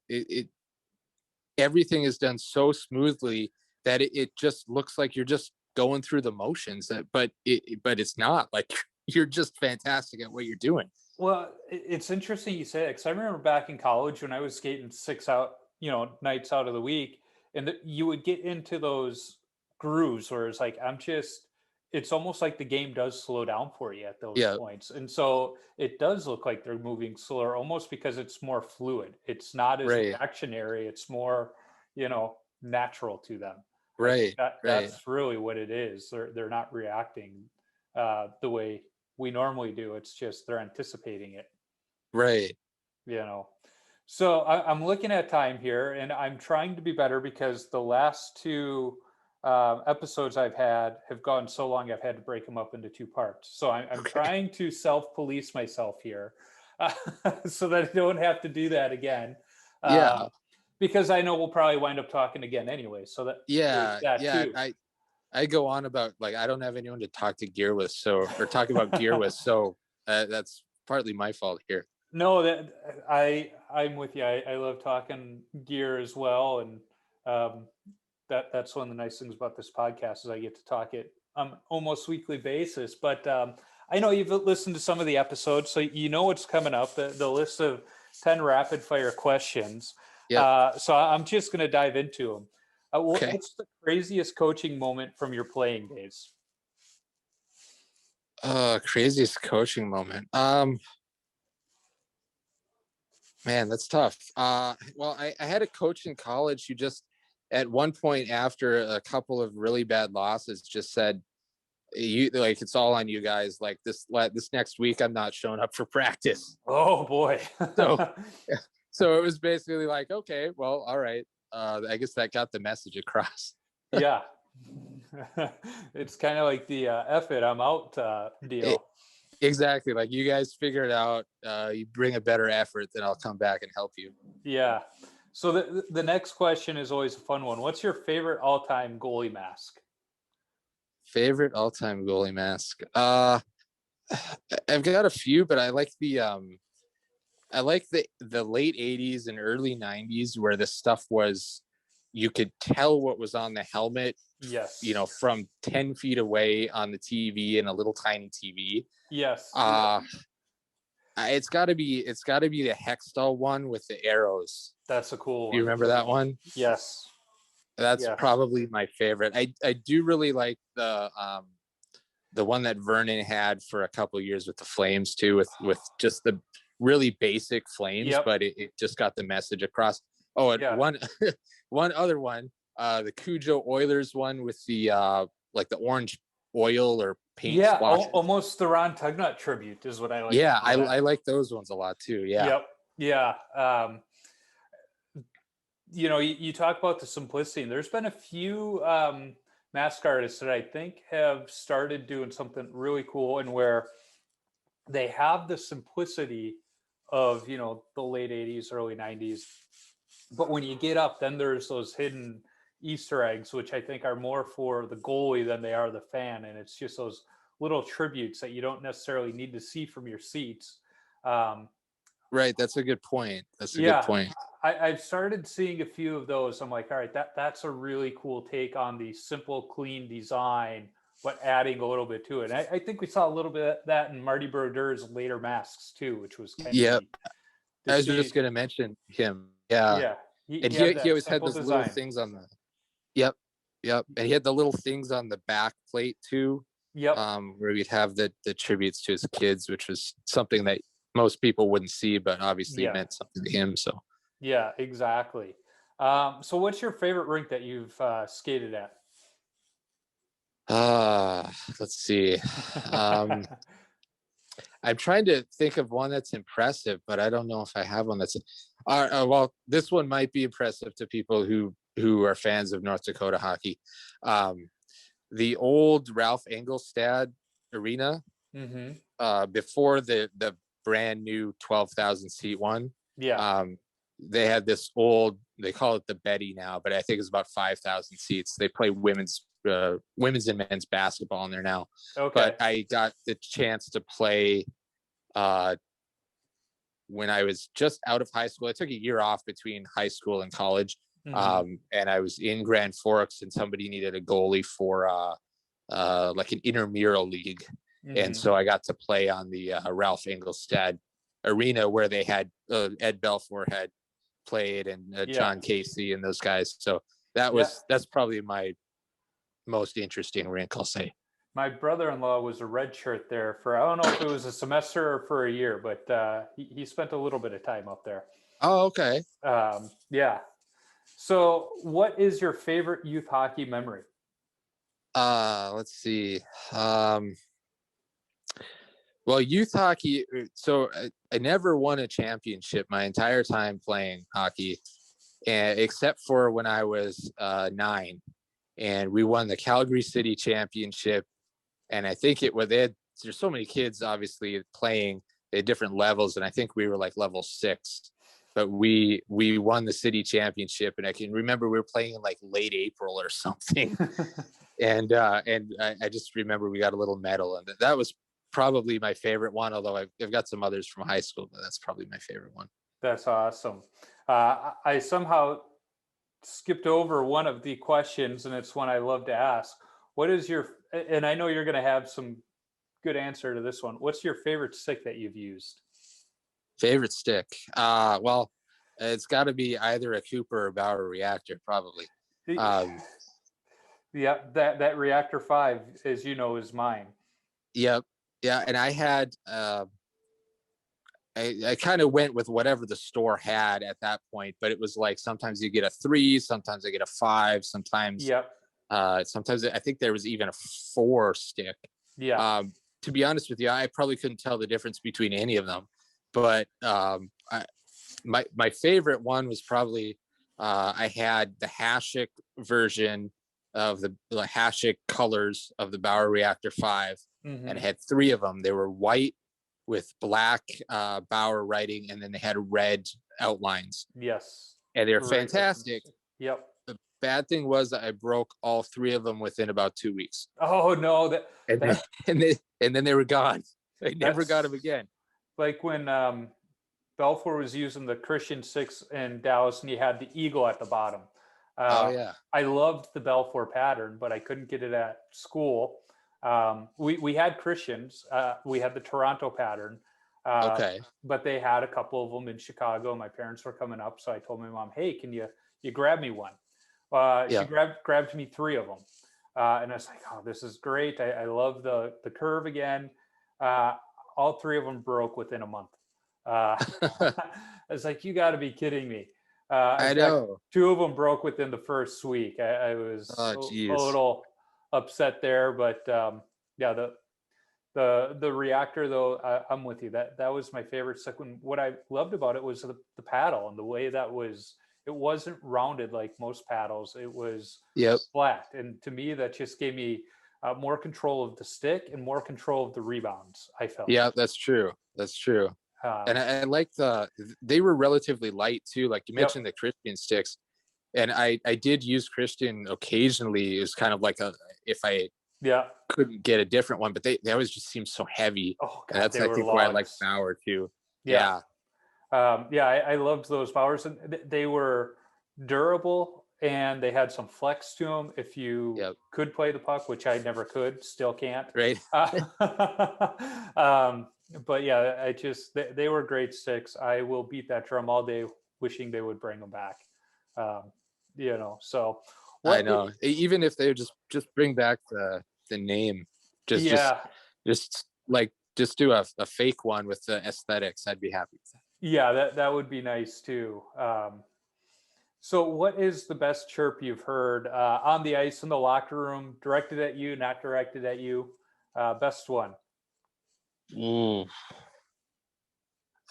everything is done so smoothly that it just looks like you're just going through the motions, but it's not. Like, you're just fantastic at what you're doing. Well, it's interesting you say that, because I remember back in college when I was skating 6 nights out of the week, and you would get into those grooves where it's like, it's almost like the game does slow down for you at those points. And so it does look like they're moving slower, almost because it's more fluid. It's not as reactionary. It's more, natural to them. Right. That's really what it is. They're not reacting the way we normally do. It's just they're anticipating it. Right. So I'm looking at time here, and I'm trying to be better, because the last two episodes I've had have gone so long I've had to break them up into 2 parts. So I'm trying to self-police myself here so that I don't have to do that again. Because I know we'll probably wind up talking again anyway. So that too. I go on about, like, I don't have anyone to talk to gear with, or talk about gear with, so that's partly my fault here. No, that I'm with you. I love talking gear as well, and that's one of the nice things about this podcast is I get to talk it on almost weekly basis. But I know you've listened to some of the episodes, so you know what's coming up. The list of 10 rapid fire questions. So I'm just going to dive into them. What's the craziest coaching moment from your playing days? Craziest coaching moment. Man, that's tough. Well, I had a coach in college who just, at one point after a couple of really bad losses, just said, it's all on you guys. Like, this next week, I'm not showing up for practice. Oh boy. So it was basically like, okay, well, all right. I guess that got the message across. Yeah. It's kind of like the F it, I'm out deal. Exactly. Like, you guys figure it out. You bring a better effort, then I'll come back and help you. Yeah. So the next question is always a fun one. What's your favorite all-time goalie mask? Favorite all-time goalie mask? I've got a few, but I like the late 80s and early 90s, where this stuff was, you could tell what was on the helmet. Yes. From 10 feet away on the TV, and a little tiny TV. Yes. It's got to be the Hextall one with the arrows. That's a cool one. Do you remember that one? Yes. That's probably my favorite. I do really like the one that Vernon had for a couple of years with the Flames too, with just the really basic flames, but it just got the message across. Oh, and one other one, the Cujo Oilers one with the like the orange oil or paint splash. Almost the Ron Tugnut tribute is what I like. Yeah, I like those ones a lot too. Yeah. You talk about the simplicity, and there's been a few mask artists that I think have started doing something really cool, and where they have the simplicity of the late 80s, early 90s, but when you get up, then there's those hidden Easter eggs, which I think are more for the goalie than they are the fan, and it's just those little tributes that you don't necessarily need to see from your seats. Right, that's a good point. Good point. I've started seeing a few of those. I'm like, all right, that's a really cool take on the simple, clean design but adding a little bit to it. I think we saw a little bit of that in Marty Brodeur's later masks too, which was kind of Yep. neat I to was see. just going to mention him. Yeah. Yeah, And he had he that always had simple those little design. things on the, yep. Yep. And he had the little things on the back plate too. Yep. Where we'd have the tributes to his kids, which was something that most people wouldn't see, but obviously meant something to him. So yeah, exactly. So what's your favorite rink that you've skated at? let's see. I'm trying to think of one that's impressive, but I don't know if I have one that's well, this one might be impressive to people who are fans of North Dakota hockey. The old Ralph Engelstad arena, before the brand new 12,000 seat one. Yeah. They had this old, they call it the Betty now, but I think it's about 5,000 seats. They play women's and men's basketball in there now. Okay. But I got the chance to play when I was just out of high school. I took a year off between high school and college. And I was in Grand Forks, and somebody needed a goalie for like an intramural league. And so I got to play on the Ralph Engelstad arena, where they had Ed Belfour had played, and John Casey and those guys. So that's probably my most interesting rink, I'll say. My brother-in-law was a redshirt there for, I don't know if it was a semester or for a year, but he spent a little bit of time up there. Oh, okay. Yeah. So what is your favorite youth hockey memory? Let's see. Well, youth hockey. So I never won a championship my entire time playing hockey, and except for when I was 9, and we won the Calgary City Championship. And I think there's so many kids obviously playing at different levels, and I think we were like level 6, but we won the city championship. And I can remember we were playing in like late April or something. and I just remember we got a little medal, and that was probably my favorite one, although I've got some others from high school, but that's probably my favorite one. That's awesome. I somehow skipped over one of the questions, and it's one I love to ask. What is and I know you're going to have some good answer to this one. What's your favorite stick that you've used? Favorite stick? Well, it's got to be either a Cooper or Bauer reactor, probably. Yeah, that reactor 5, as you know, is mine. Yep. Yeah. And I had, I kind of went with whatever the store had at that point, but it was like, sometimes you get a 3, sometimes I get a 5, sometimes, sometimes I think there was even a 4 stick. Yeah. To be honest with you, I probably couldn't tell the difference between any of them, but my favorite one was probably, I had the Hashik version of the Hashik colors of the Bauer Reactor 5, and it had 3 of them. They were white with black Bauer writing, and then they had red outlines. Yes. And they're fantastic. Yep. The bad thing was that I broke all 3 of them within about 2 weeks. Oh no! And then they were gone. I never got them again. Like when Belfour was using the Christian 6 in Dallas, and he had the eagle at the bottom. I loved the Belfour pattern, but I couldn't get it at school. We had Christians. We had the Toronto pattern. But they had a couple of them in Chicago. My parents were coming up, so I told my mom, "Hey, can you grab me one?" She grabbed me 3 of them, and I was like, "Oh, this is great! I love the curve again." All 3 of them broke within a month. I was like, "You got to be kidding me!" I know. 2 of them broke within the first week. I was a little upset there, but the reactor though, I'm with you. That was my favorite stick. What I loved about it was the paddle and the way it wasn't rounded like most paddles. It was flat, and to me that just gave me more control of the stick and more control of the rebounds, I felt. Yeah, that's true. And I like they were relatively light too. Like you mentioned the Christian sticks, and I did use Christian occasionally. It was kind of like if I couldn't get a different one, but they always just seemed so heavy. Oh God, and that's I think why I like Bauer too. I loved those Bauers, and they were durable. and they had some flex to them if you could play the puck, which I never could, still can't. Right. But yeah, they were great sticks. I will beat that drum all day, wishing they would bring them back. So I know. Even if they just bring back the name, just do a fake one with the aesthetics, I'd be happy with that. Yeah, that would be nice too. So what is the best chirp you've heard on the ice, in the locker room, directed at you, not directed at you? Best one.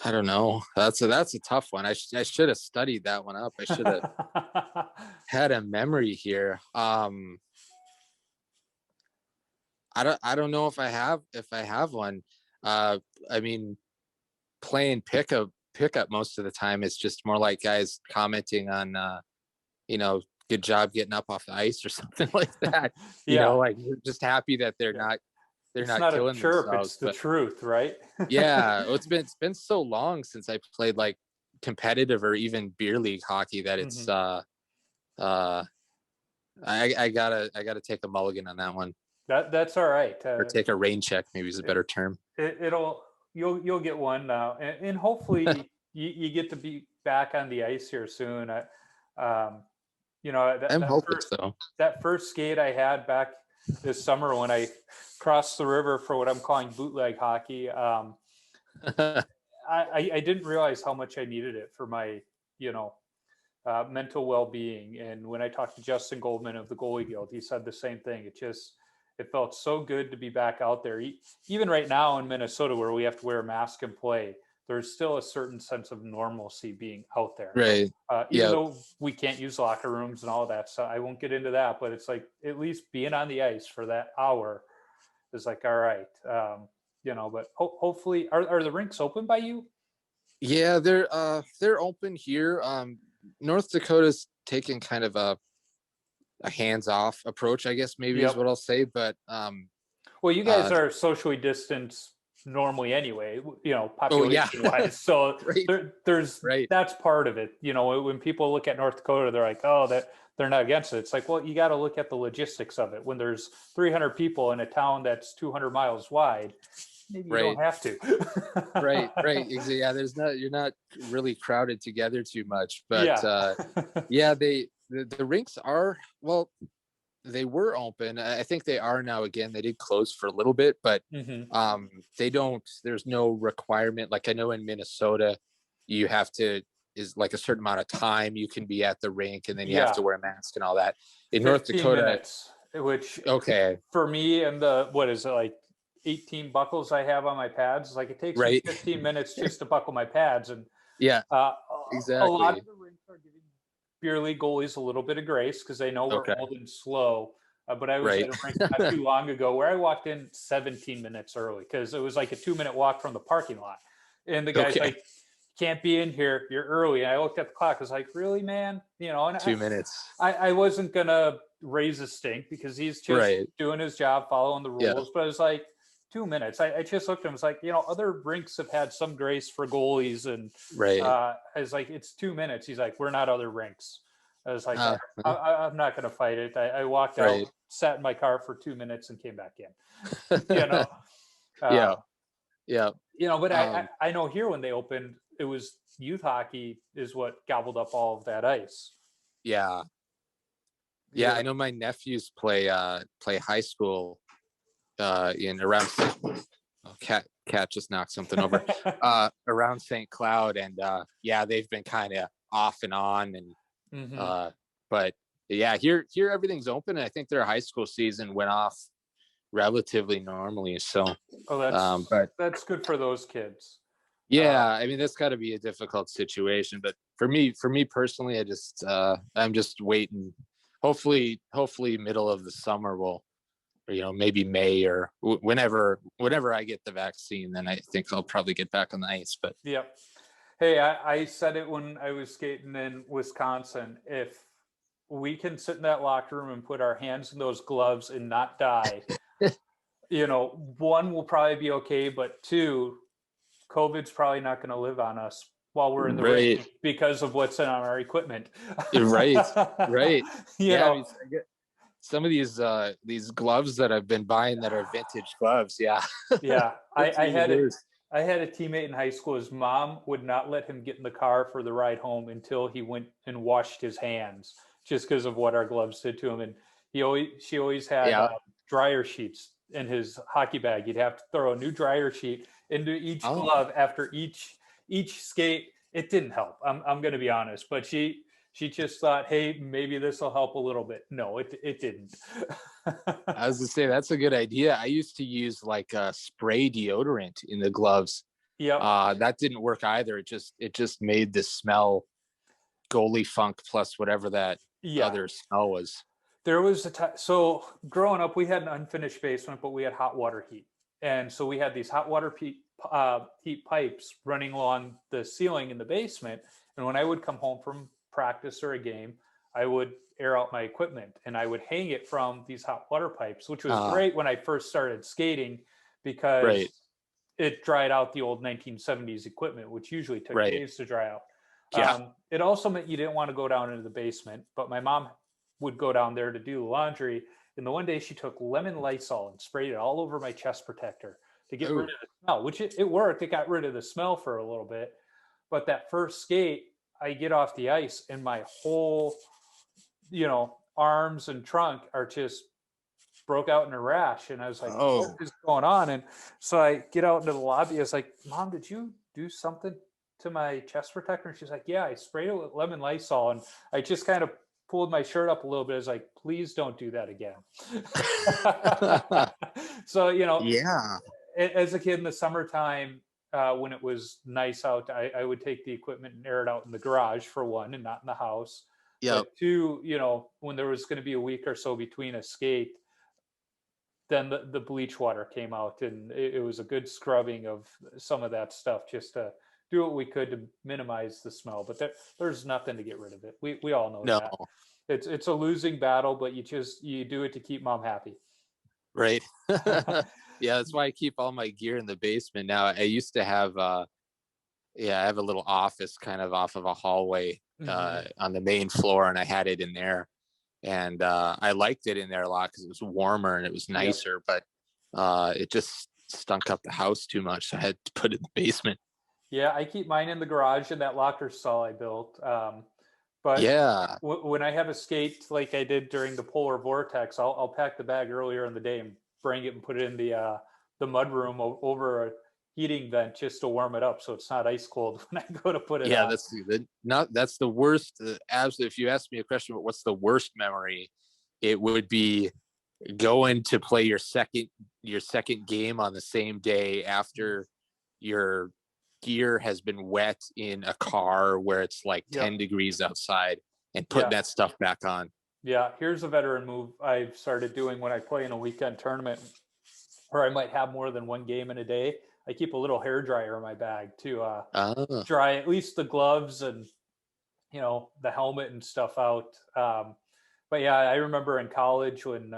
I don't know. That's a tough one. I should have studied that one up. I should have had a memory here. I don't know if I have one. I mean, playing pickup most of the time is just more like guys commenting on good job getting up off the ice or something like that. You know, like, you're just happy that they're not killing a chirp, themselves. It's the truth, right? Yeah, it's been so long since I played like competitive or even beer league hockey that it's I gotta take a mulligan on that one. That's all right. Or take a rain check, maybe is a better term. You'll get one now, and hopefully you get to be back on the ice here soon. I'm hoping so. That first skate I had back this summer when I crossed the river for what I'm calling bootleg hockey, I didn't realize how much I needed it for my mental well-being. And when I talked to Justin Goldman of the Goalie Guild, he said the same thing. It felt so good to be back out there. Even right now in Minnesota, where we have to wear a mask and play, there's still a certain sense of normalcy being out there. Right. Even though we can't use locker rooms and all that, so I won't get into that, but it's like, at least being on the ice for that hour is like, all right. But hopefully, are the rinks open by you? Yeah, they're open here. North Dakota's taken kind of a hands-off approach, I guess, maybe is what I'll say. But well, you guys are socially distanced normally anyway, population wise. So there's that's part of it. When people look at North Dakota, they're like, oh, that they're not against it. It's like, well, you got to look at the logistics of it. When there's 300 people in a town that's 200 miles wide, maybe you don't have to. Right. Exactly. Yeah, you're not really crowded together too much. But the rinks are, well, they were open. I think they are now again. They did close for a little bit, but there's no requirement. Like I know in Minnesota, you have to, is like a certain amount of time you can be at the rink, and then you have to wear a mask and all that. In North Dakota, minutes, which for me and the, what is it, like 18 buckles I have on my pads, like it takes me 15 minutes just to buckle my pads. And exactly. A lot of the rinks are giving beer league goalies a little bit of grace because they know we're old and slow. But I was at a rink not too long ago where I walked in 17 minutes early because it was like a 2-minute walk from the parking lot. And the guy's like, can't be in here, you're early. And I looked at the clock, I was like, really, man? And 2 minutes. I wasn't going to raise a stink because he's just doing his job, following the rules. But I was like, 2 minutes. I just looked at him. It's like, other rinks have had some grace for goalies, and I was like, it's 2 minutes. He's like, we're not other rinks. I was like, I'm not going to fight it. I walked out, sat in my car for 2 minutes, and came back in. But I know here when they opened, it was youth hockey is what gobbled up all of that ice. Yeah. I know my nephews play high school in around cat just knocked something over around St. Cloud, and they've been kind of off and on, and but here everything's open, and I think their high school season went off relatively normally, so that's good for those kids. I mean, that's got to be a difficult situation, but for me personally, I'm just waiting. Hopefully middle of the summer will, maybe May or whenever I get the vaccine, then I think I'll probably get back on the ice. But hey, I said it when I was skating in Wisconsin. If we can sit in that locker room and put our hands in those gloves and not die, one will probably be okay, but two, COVID's probably not going to live on us while we're in the Right. ring because of what's in our equipment. Right. Right. You Yeah. I know, mean, I get some of these gloves that I've been buying that are vintage gloves. Yeah. yeah. It's I even had it. worse. I had a teammate in high school. His mom would not let him get in the car for the ride home until he went and washed his hands, just because of what our gloves did to him. And she always had Yeah. dryer sheets in his hockey bag. He'd have to throw a new dryer sheet into each Oh. glove after each skate. It didn't help. I'm going to be honest, but she just thought, hey, maybe this will help a little bit. No, it didn't. I was to say that's a good idea. I used to use like a spray deodorant in the gloves. Yep. That didn't work either. It just made the smell goalie funk plus whatever that other smell was. There was a time, so growing up, we had an unfinished basement, but we had hot water heat. And so we had these hot water heat pipes running along the ceiling in the basement. And when I would come home from practice or a game, I would air out my equipment and I would hang it from these hot water pipes, which was great when I first started skating because Right. it dried out the old 1970s equipment, which usually took Right. days to dry out. Yeah. It also meant you didn't want to go down into the basement, but my mom would go down there to do the laundry. And the one day she took lemon Lysol and sprayed it all over my chest protector to get rid of the smell, which it worked. It got rid of the smell for a little bit. But that first skate, I get off the ice and my whole, arms and trunk are just broke out in a rash. And I was like, what is going on? And so I get out into the lobby. I was like, Mom, did you do something to my chest protector? And she's like, yeah, I sprayed it with lemon Lysol. And I just kind of pulled my shirt up a little bit. I was like, please don't do that again. So, Yeah. as a kid in the summertime, when it was nice out, I would take the equipment and air it out in the garage for one and not in the house. Yeah. But two, when there was going to be a week or so between a skate, then the bleach water came out and it was a good scrubbing of some of that stuff just to do what we could to minimize the smell. But there's nothing to get rid of it. We all know that. It's a losing battle, but you do it to keep Mom happy. Right. Yeah, that's why I keep all my gear in the basement now. I used to have I have a little office kind of off of a hallway on the main floor, and I had it in there. And I liked it in there a lot because it was warmer and it was nicer, but it just stunk up the house too much. So I had to put it in the basement. Yeah, I keep mine in the garage in that locker stall I built. But yeah, when I have a skate like I did during the polar vortex, I'll pack the bag earlier in the day and bring it and put it in the mud room over a heating vent just to warm it up so it's not ice cold when I go to put it on. That's the worst. Absolutely. If you ask me a question about what's the worst memory, it would be going to play your second game on the same day after your gear has been wet in a car where it's like 10 degrees outside and put that stuff back on. Yeah, here's a veteran move I've started doing when I play in a weekend tournament where I might have more than one game in a day. I keep a little hair dryer in my bag to dry at least the gloves and the helmet and stuff out. But yeah, I remember in college when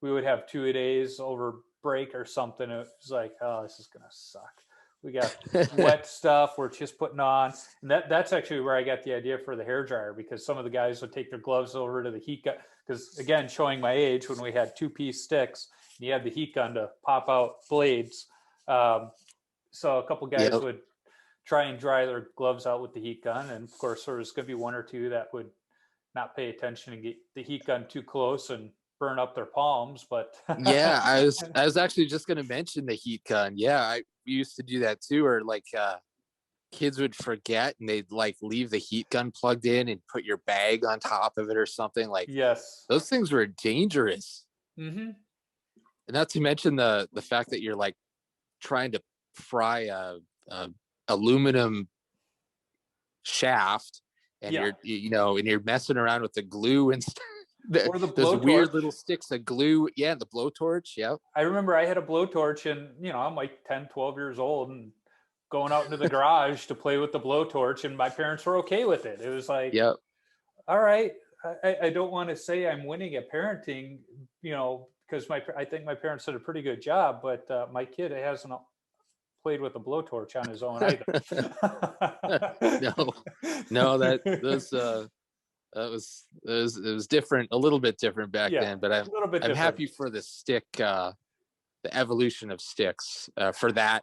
we would have 2-a-days over break or something. It was like, oh, this is gonna suck. We got wet stuff we're just putting on. And that's actually where I got the idea for the hair dryer, because some of the guys would take their gloves over to the heat gun. Because again, showing my age, when we had 2-piece sticks, and you had the heat gun to pop out blades. So a couple guys would try and dry their gloves out with the heat gun. And of course, there was going to be one or two that would not pay attention and get the heat gun too close and burn up their palms. But yeah, I was actually just going to mention the heat gun. Yeah, I used to do that too. Or like kids would forget and they'd like leave the heat gun plugged in and put your bag on top of it or something. Like, yes, those things were dangerous. Mm-hmm. And not to mention the fact that you're like trying to fry a aluminum shaft and you're messing around with the glue and stuff. Or the those weird little sticks of glue. Yeah, the blowtorch. Yeah. I remember I had a blowtorch and, I'm like 10, 12 years old and going out into the garage to play with the blowtorch, and my parents were okay with it. It was like, all right, I don't want to say I'm winning at parenting, because I think my parents did a pretty good job, but my kid hasn't played with a blowtorch on his own either. no, that was different, a little bit different back then. But I'm happy for the stick, the evolution of sticks, for that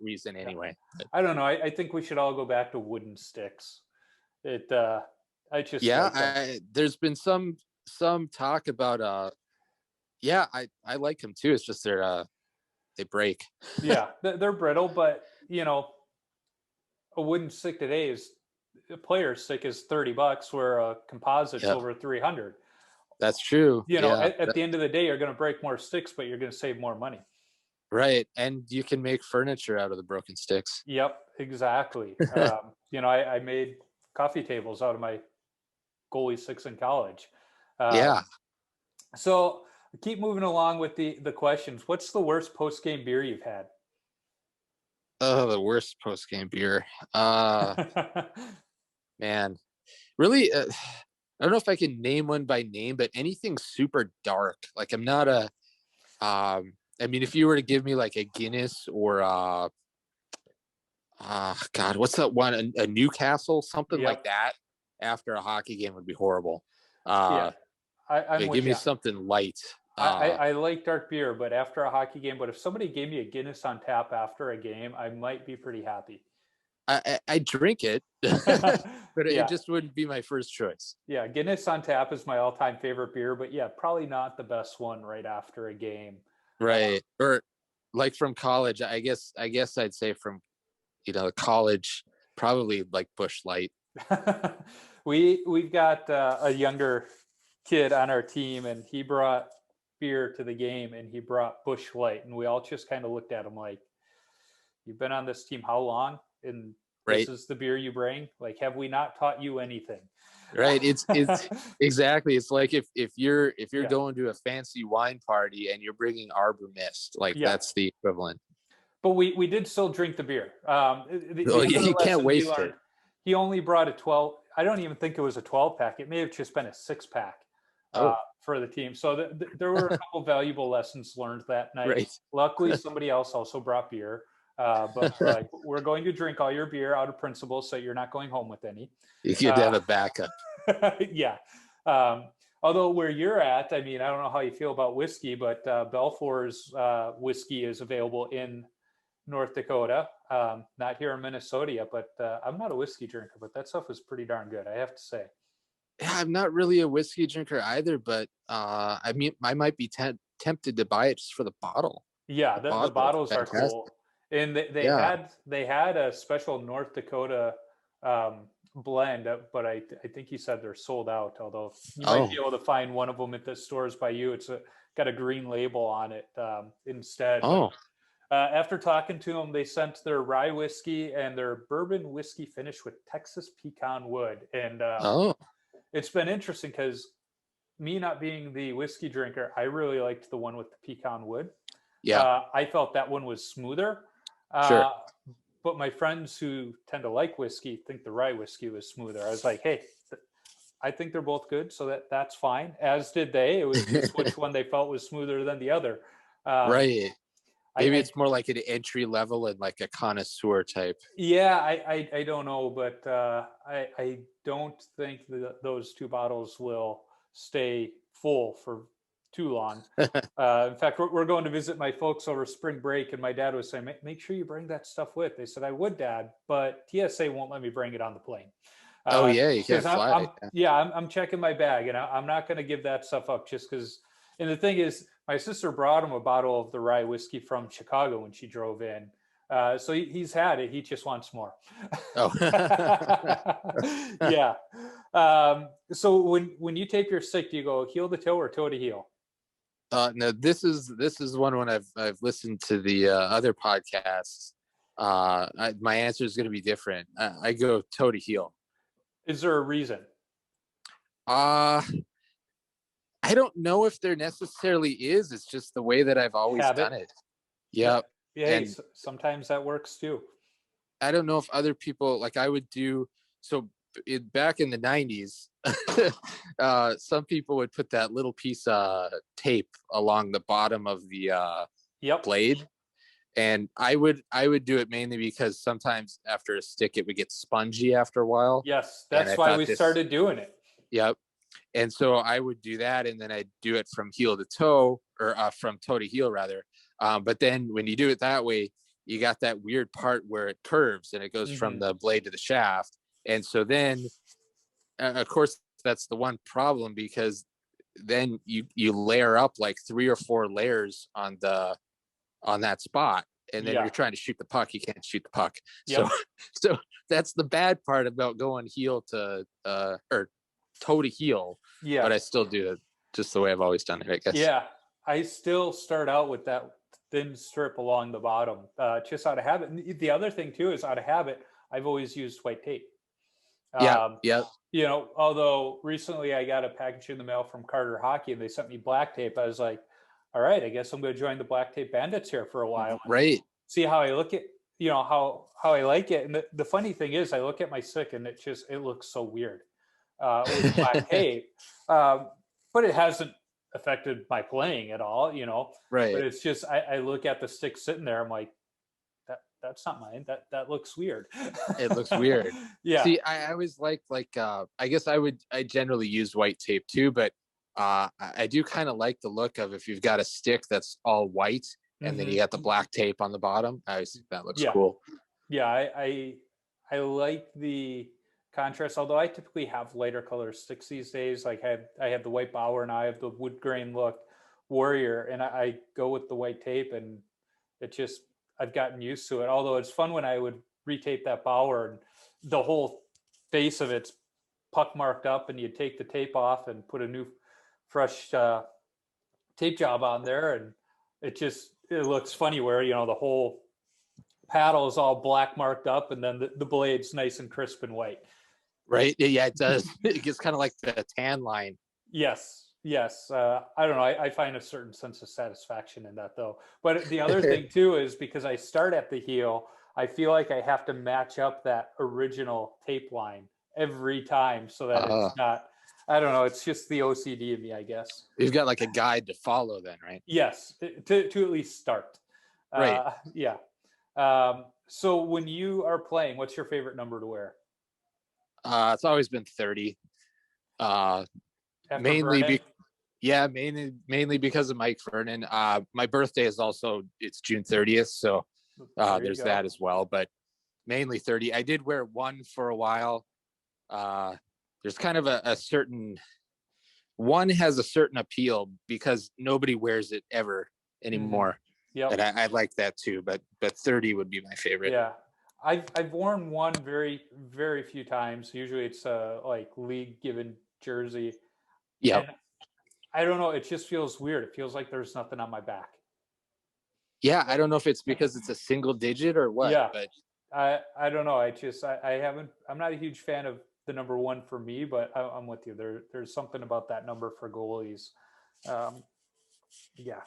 reason anyway. I don't know. I think we should all go back to wooden sticks. I just there's been some talk about I like them too. It's just they break. Yeah, they're brittle, but a wooden stick today is a player's stick is $30, where a composite's over 300. That's true. At the end of the day, you're going to break more sticks, but you're going to save more money. Right, and you can make furniture out of the broken sticks. Yep, exactly. I made coffee tables out of my goalie sticks in college. So keep moving along with the questions. What's the worst post-game beer you've had? Oh, the worst post-game beer. Man, really, I don't know if I can name one by name, but anything super dark. Like, I'm not I mean, if you were to give me like a Guinness or God, what's that one? A Newcastle, something like that after a hockey game would be horrible. I'm give me something light. I like dark beer, but after a hockey game, but if somebody gave me a Guinness on tap after a game, I might be pretty happy. I drink it, but it just wouldn't be my first choice. Yeah, Guinness on tap is my all-time favorite beer, but probably not the best one right after a game. Right. Or like from college, I guess I'd say from, college, probably like Busch Light. We've got a younger kid on our team, and he brought beer to the game, and he brought Busch Light, and we all just kind of looked at him like, you've been on this team how long? And this is the beer you bring? Like, have we not taught you anything? Right. It's exactly. It's like if you're going to a fancy wine party and you're bringing Arbor Mist, like that's the equivalent. But we did still drink the beer. You can't waste it. He only brought a 12. I don't even think it was a 12 pack. It may have just been a 6-pack for the team. So there were a couple valuable lessons learned that night. Right. Luckily, somebody else also brought beer. But like, we're going to drink all your beer out of principle, so you're not going home with any. You could have a backup. Yeah. Although where you're at, I mean, I don't know how you feel about whiskey, but Balfour's whiskey is available in North Dakota, not here in Minnesota yet, but I'm not a whiskey drinker, but that stuff was pretty darn good, I have to say. Yeah, I'm not really a whiskey drinker either, but I mean, I might be tempted to buy it just for the bottle. Yeah, the bottles are cool. And they had a special North Dakota blend, but I think he said they're sold out, although you might be able to find one of them at the stores by you. It's got a green label on it instead. After talking to them, they sent their rye whiskey and their bourbon whiskey finished with Texas pecan wood. And it's been interesting because me not being the whiskey drinker, I really liked the one with the pecan wood. Yeah, I felt that one was smoother. Sure. But my friends who tend to like whiskey think the rye whiskey was smoother. I was like, hey, I think they're both good, so that's fine. As did they. It was just which one they felt was smoother than the other. Right. Maybe it's more like an entry level and like a connoisseur type. Yeah, I don't know, but I don't think that those two bottles will stay full for too long. In fact, we're going to visit my folks over spring break, and my dad was saying, make sure you bring that stuff with. They said, I would, Dad, but TSA won't let me bring it on the plane. You can't fly. I'm checking my bag, and I'm not going to give that stuff up just because. And the thing is, my sister brought him a bottle of the rye whiskey from Chicago when she drove in. So he's had it. He just wants more. Yeah. So when you tape your stick, do you go heel to toe or toe to heel? No, this is one when I've listened to the other podcasts. My answer is going to be different. I go toe to heel. Is there a reason? I don't know if there necessarily is. It's just the way that I've always done it. Yep. Yeah. And sometimes that works too. I don't know if other people, like I would do. So back in the 90s, some people would put that little piece of tape along the bottom of the blade. And I would do it mainly because sometimes after a stick, it would get spongy after a while. Yes, that's why we started doing it. Yep. And so I would do that, and then I'd do it from heel to toe, or from toe to heel rather. But then when you do it that way, you got that weird part where it curves and it goes from the blade to the shaft. And so then, of course, that's the one problem, because then you layer up like 3 or 4 layers on that spot, and then you're trying to shoot the puck, you can't shoot the puck. Yep. So that's the bad part about going heel to or toe to heel. Yeah, but I still do it just the way I've always done it, I guess. Yeah, I still start out with that thin strip along the bottom, just out of habit. And the other thing too is, out of habit, I've always used white tape. Yeah. You know, although recently I got a package in the mail from Carter Hockey and they sent me black tape. I was like, all right, I guess I'm going to join the Black Tape Bandits here for a while. Right. See how I look at, you know, how I like it. And the funny thing is, I look at my stick and it looks so weird with black tape. But it hasn't affected my playing at all, you know. Right. But it's just, I look at the stick sitting there, I'm like, that's not mine. That looks weird. It looks weird. Yeah. See, I always like I guess I generally use white tape too, but I do kind of like the look of, if you've got a stick that's all white and then you got the black tape on the bottom. I always think that looks cool. Yeah, I like the contrast, although I typically have lighter color sticks these days. Like I have the white Bauer and I have the wood grain look Warrior, and I go with the white tape, and it just, I've gotten used to it. Although it's fun when I would retape that Bauer and the whole face of it's puck marked up, and you take the tape off and put a new fresh tape job on there, and it looks funny where, you know, the whole paddle is all black marked up, and then the blade's nice and crisp and white. Right. Yeah, it does. It gets kind of like the tan line. Yes. I don't know. I find a certain sense of satisfaction in that, though. But the other thing too is, because I start at the heel, I feel like I have to match up that original tape line every time, so that it's not, I don't know, it's just the OCD in me, I guess. You've got like a guide to follow then, right? Yes, to at least start. Right. Yeah. So when you are playing, what's your favorite number to wear? It's always been 30. Mainly because of Mike Vernon. My birthday is also, it's June 30th. So there's that as well, but mainly 30. I did wear 1 for a while. There's kind of a certain, 1 has a certain appeal because nobody wears it ever anymore. Yeah. And I like that too, but 30 would be my favorite. Yeah. I've worn 1 very, very few times. Usually it's like league given jersey. Yeah. I don't know. It just feels weird. It feels like there's nothing on my back. Yeah. I don't know if it's because it's a single digit or what. Yeah. But I don't know. I'm not a huge fan of the number 1 for me, but I'm with you. There's something about that number for goalies. Yeah.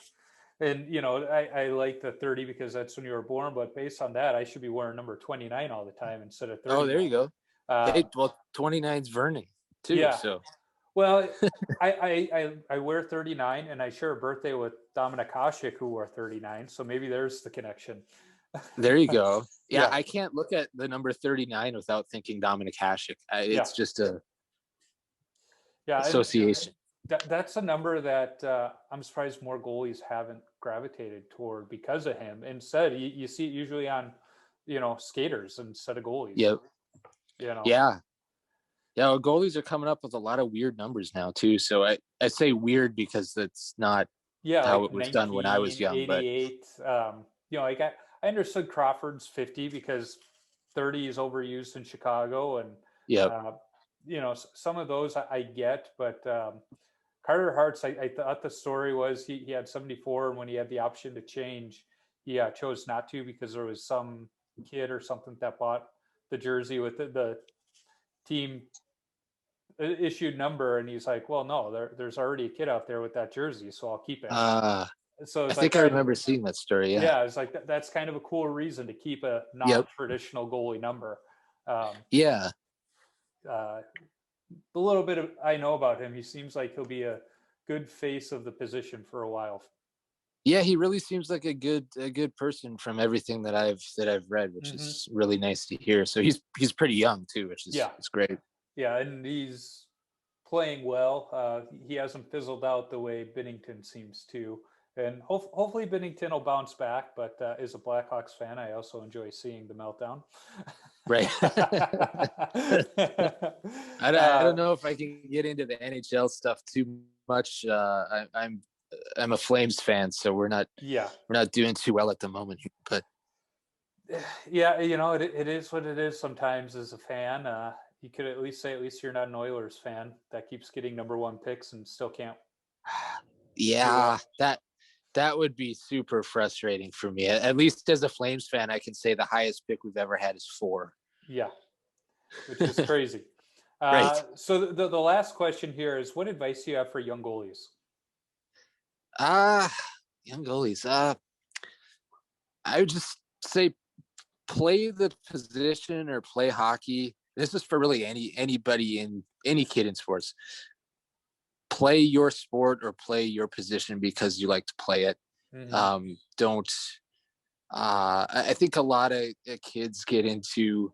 And, you know, I like the 30 because that's when you were born, but based on that, I should be wearing number 29 all the time instead of 30. Oh, there you go. Well, 29's Vernon too. Yeah. So. Well, I wear 39, and I share a birthday with Dominik Hasek, who wore 39. So maybe there's the connection. There you go. Yeah, I can't look at the number 39 without thinking Dominik Hasek. It's just a association. That's a number that I'm surprised more goalies haven't gravitated toward because of him. Instead, you see it usually on, you know, skaters instead of goalies. Yep. You know. Yeah. Yeah, well, goalies are coming up with a lot of weird numbers now too. So I say weird because that's not how like it was done when I was young. But you know, like I understood Crawford's 50 because 30 is overused in Chicago, and you know, some of those I get, but Carter Hart's, I thought the story was he had 74, and when he had the option to change, he chose not to because there was some kid or something that bought the jersey with the team issued number, and he's like, well, no, there's already a kid out there with that jersey, so I'll keep it. So I think I remember seeing that story. Yeah, it's like that's kind of a cool reason to keep a non-traditional goalie number. Yeah. The little bit of I know about him, he seems like he'll be a good face of the position for a while. Yeah, he really seems like a good person from everything that I've read, which is really nice to hear. So he's pretty young too, which is it's great. Yeah, and he's playing well. He hasn't fizzled out the way Binnington seems to. And hopefully Binnington will bounce back. But as a Blackhawks fan, I also enjoy seeing the meltdown. Right. I don't know if I can get into the NHL stuff too much. I'm a Flames fan, so we're not doing too well at the moment. But yeah, it is what it is. Sometimes as a fan, you could at least say you're not an Oilers fan that keeps getting number 1 picks and still can't. Yeah, that would be super frustrating for me. At least as a Flames fan, I can say the highest pick we've ever had is 4. Yeah, which is crazy. Right. So the last question here is, what advice do you have for young goalies? Young goalies. I would just say play the position or play hockey. This is for really anybody in any kid in sports. Play your sport or play your position because you like to play it. Don't. I think a lot of kids get into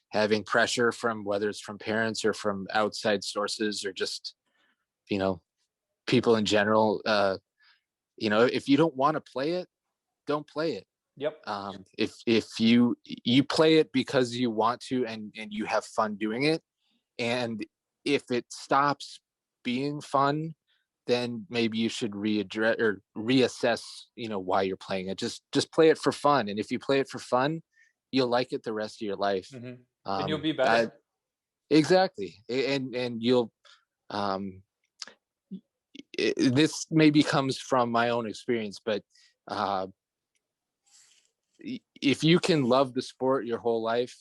having pressure from whether it's from parents or from outside sources or just, people in general. If you don't want to play it, don't play it. Yep. If you play it because you want to and you have fun doing it, and if it stops being fun, then maybe you should reassess, why you're playing it. Just play it for fun, and if you play it for fun, you'll like it the rest of your life. And you'll be better. Exactly, and you'll. This maybe comes from my own experience, but if you can love the sport your whole life,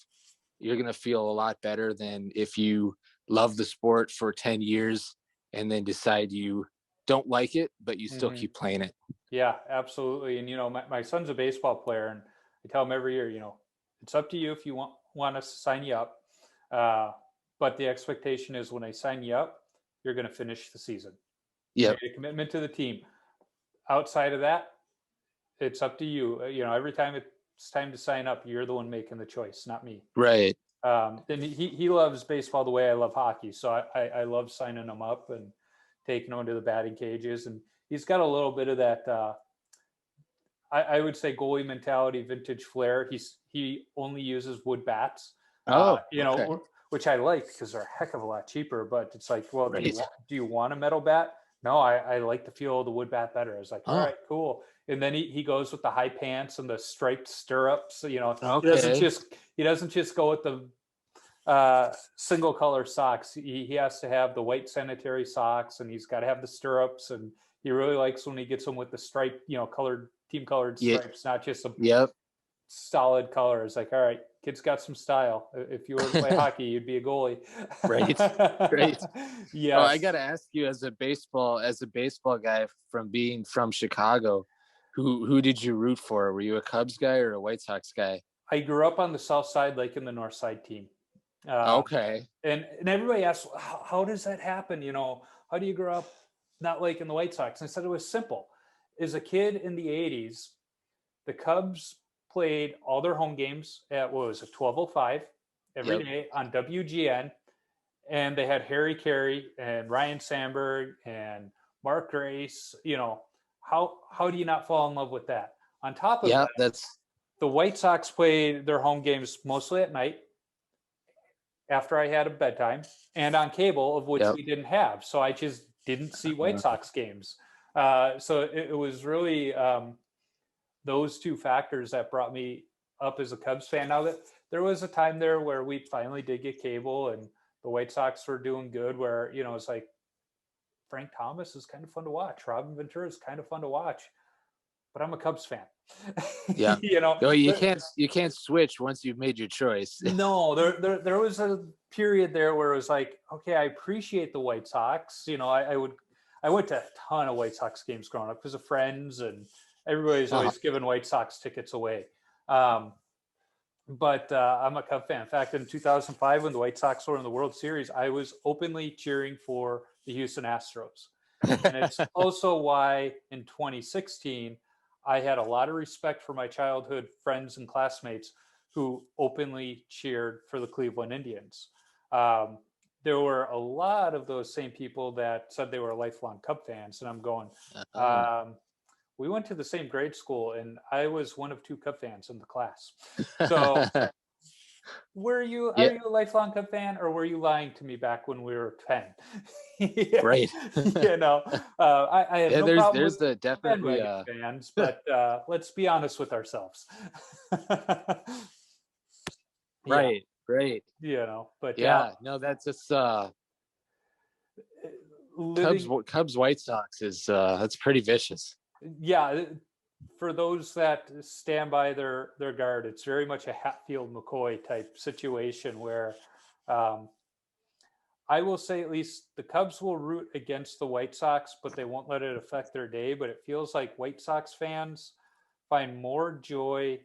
you're going to feel a lot better than if you love the sport for 10 years and then decide you don't like it, but you still keep playing it. Yeah, absolutely. And, my son's a baseball player, and I tell him every year, it's up to you if you want us to sign you up. But the expectation is when I sign you up, you're going to finish the season. Yeah. A commitment to the team. Outside of that, it's up to you. Every time it's time to sign up, you're the one making the choice, not me. Right. And he loves baseball the way I love hockey. So I love signing him up and taking him to the batting cages. And he's got a little bit of that, I would say, goalie mentality, vintage flair. He only uses wood bats, which I like because they're a heck of a lot cheaper. But it's like, well, do you want a metal bat? No, I like the feel of the wood bat better. I was like, all right, cool. And then he goes with the high pants and the striped stirrups. He doesn't just go with the single color socks. He has to have the white sanitary socks, and he's got to have the stirrups. And he really likes when he gets them with the striped, team colored stripes, not just a solid color. It's like, all right, kid's got some style. If you were to play hockey, you'd be a goalie. Right. Yeah. Oh, I got to ask you, as a baseball guy being from Chicago, who did you root for? Were you a Cubs guy or a White Sox guy? I grew up on the South Side, like in the North Side team. Okay. And everybody asks, how does that happen? How do you grow up not liking the White Sox? And I said it was simple. As a kid in the 80s, the Cubs played all their home games at, 12:05 every day on WGN. And they had Harry Carey and Ryan Sandberg and Mark Grace. How do you not fall in love with that? On top of that, the White Sox played their home games mostly at night after I had a bedtime and on cable, of which we didn't have. So I just didn't see White Sox games. So it was really those two factors that brought me up as a Cubs fan. Now, that there was a time there where we finally did get cable and the White Sox were doing good, where, it's like Frank Thomas is kind of fun to watch. Robin Ventura is kind of fun to watch, but I'm a Cubs fan. Yeah. No, you can't switch once you've made your choice. No, there was a period there where it was like, okay, I appreciate the White Sox. I went to a ton of White Sox games growing up because of friends, and everybody's always giving White Sox tickets away. But I'm a Cub fan. In fact, in 2005, when the White Sox were in the World Series, I was openly cheering for the Houston Astros. And it's also why in 2016, I had a lot of respect for my childhood friends and classmates who openly cheered for the Cleveland Indians. There were a lot of those same people that said they were lifelong Cub fans, and I'm going, we went to the same grade school, and I was one of 2 Cub fans in the class. So are you a lifelong Cub fan, or were you lying to me back when we were 10? Yeah. Right. I have no problem with the definitely fans, but let's be honest with ourselves. Right. But no, that's just Cubs White Sox is that's pretty vicious. Yeah, for those that stand by their guard, it's very much a Hatfield McCoy type situation where I will say at least the Cubs will root against the White Sox, but they won't let it affect their day. But it feels like White Sox fans find more joy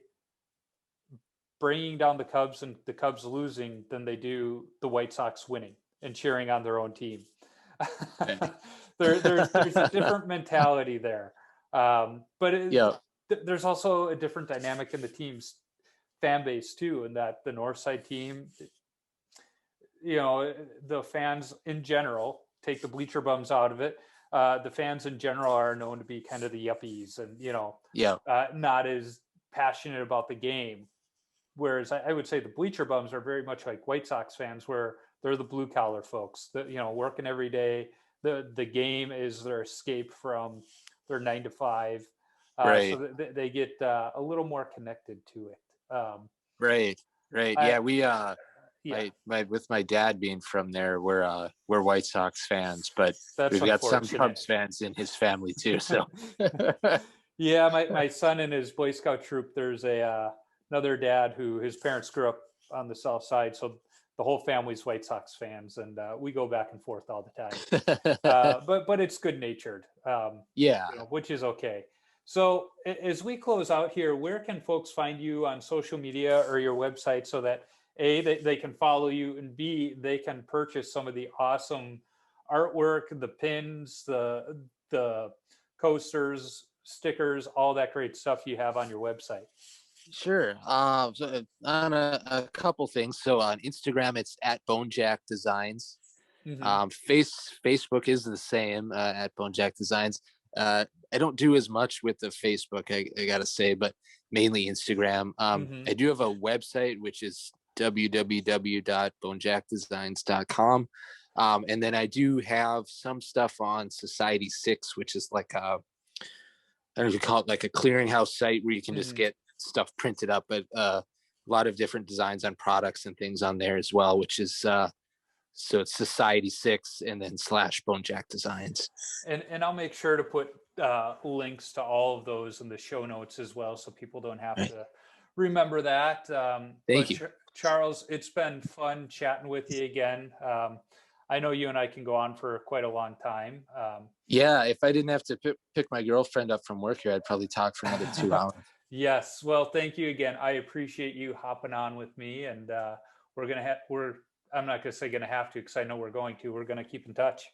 bringing down the Cubs and the Cubs losing than they do the White Sox winning and cheering on their own team. There's a different mentality there. But there's also a different dynamic in the team's fan base too, in that the Northside team, the fans in general, take the bleacher bums out of it. The fans in general are known to be kind of the yuppies and, not as passionate about the game. Whereas I would say the bleacher bums are very much like White Sox fans, where they're the blue collar folks that, working every day. The game is their escape from their 9 to 5. Right. So they get a little more connected to it. Right. With my dad being from there, we're White Sox fans, but we've got some Cubs fans in his family too. So yeah, my son and his Boy Scout troop, there's another dad who his parents grew up on the South Side, so the whole family's White Sox fans, and we go back and forth all the time. But it's good natured, which is okay. So as we close out here, where can folks find you on social media or your website so that A, they can follow you, and B, they can purchase some of the awesome artwork, the pins, the coasters, stickers, all that great stuff you have on your website? Sure. So on a couple things. So on Instagram, it's at Bonejack Designs. Mm-hmm. Facebook is the same, at Bonejack Designs. I don't do as much with the Facebook, I gotta say, but mainly Instagram. I do have a website, which is www.bonejackdesigns.com. And then I do have some stuff on Society 6, which is like I don't know if you call it like a clearinghouse site where you can just get stuff printed up, but a lot of different designs on products and things on there as well, which is so it's Society 6 and then /Bonejack Designs. And I'll make sure to put links to all of those in the show notes as well, so people don't have to remember that. Thank you. Charles, it's been fun chatting with you again. I know you and I can go on for quite a long time. If I didn't have to pick my girlfriend up from work here, I'd probably talk for another 2 hours. Yes. Well, thank you again. I appreciate you hopping on with me, and I'm not going to say going to have to, because I know we're going to keep in touch.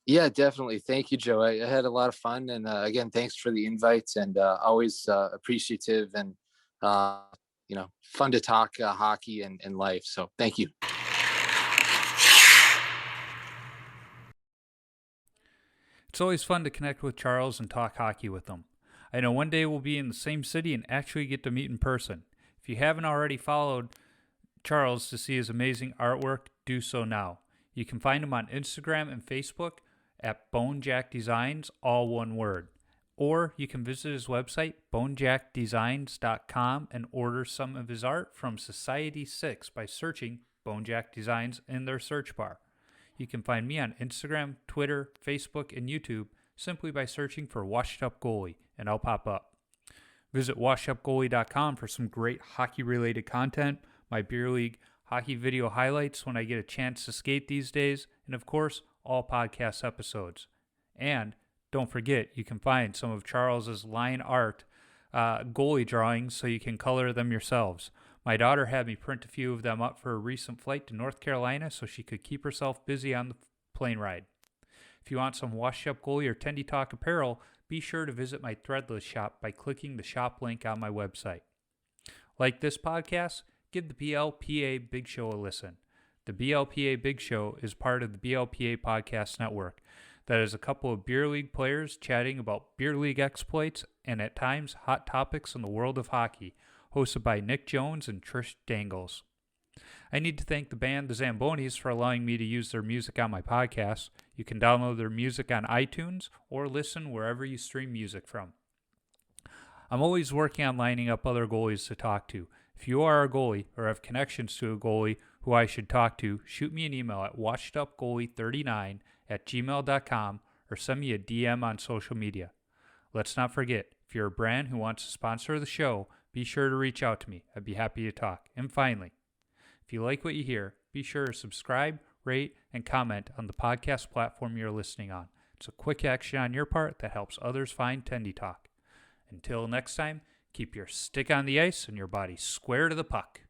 Yeah, definitely. Thank you, Joe. I had a lot of fun. And again, thanks for the invites, and always appreciative and, fun to talk hockey and life. So thank you. It's always fun to connect with Charles and talk hockey with him. I know one day we'll be in the same city and actually get to meet in person. If you haven't already followed Charles to see his amazing artwork, do so now. You can find him on Instagram and Facebook at Bonejack Designs, all one word. Or you can visit his website, bonejackdesigns.com, and order some of his art from Society 6 by searching Bonejack Designs in their search bar. You can find me on Instagram, Twitter, Facebook, and YouTube simply by searching for Washed Up Goalie, and I'll pop up. Visit washedupgoalie.com for some great hockey-related content, my beer league hockey video highlights when I get a chance to skate these days, and of course, all podcast episodes. And don't forget, you can find some of Charles's line art goalie drawings so you can color them yourselves. My daughter had me print a few of them up for a recent flight to North Carolina so she could keep herself busy on the plane ride. If you want some Washed Up Goalie or Tendy Talk apparel, be sure to visit my Threadless shop by clicking the shop link on my website. Like this podcast, give the BLPA Big Show a listen. The BLPA Big Show is part of the BLPA Podcast Network that is a couple of beer league players chatting about beer league exploits and at times hot topics in the world of hockey, hosted by Nick Jones and Trish Dangles. I need to thank the band The Zambonis for allowing me to use their music on my podcast. You can download their music on iTunes or listen wherever you stream music from. I'm always working on lining up other goalies to talk to. If you are a goalie or have connections to a goalie who I should talk to, shoot me an email at washedupgoalie39@gmail.com or send me a DM on social media. Let's not forget, if you're a brand who wants to sponsor the show, be sure to reach out to me. I'd be happy to talk. And finally, if you like what you hear, be sure to subscribe, rate, and comment on the podcast platform you're listening on. It's a quick action on your part that helps others find Tendy Talk. Until next time, keep your stick on the ice and your body square to the puck.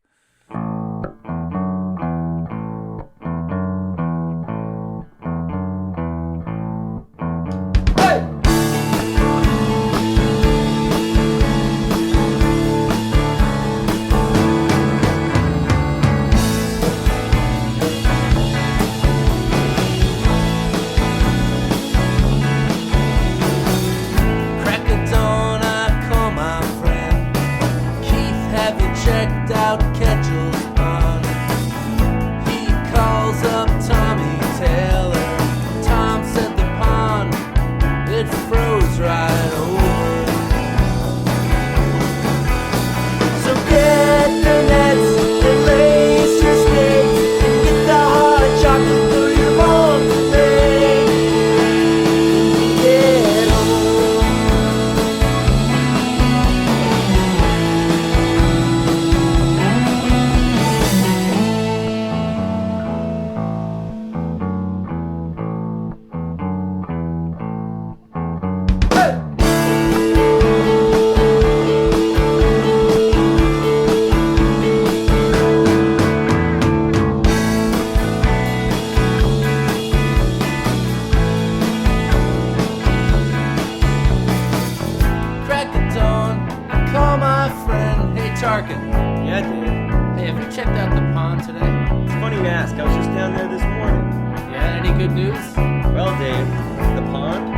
Yeah, Dave. Hey, have you checked out the pond today? It's funny you ask. I was just down there this morning. Yeah, any good news? Well, Dave, the pond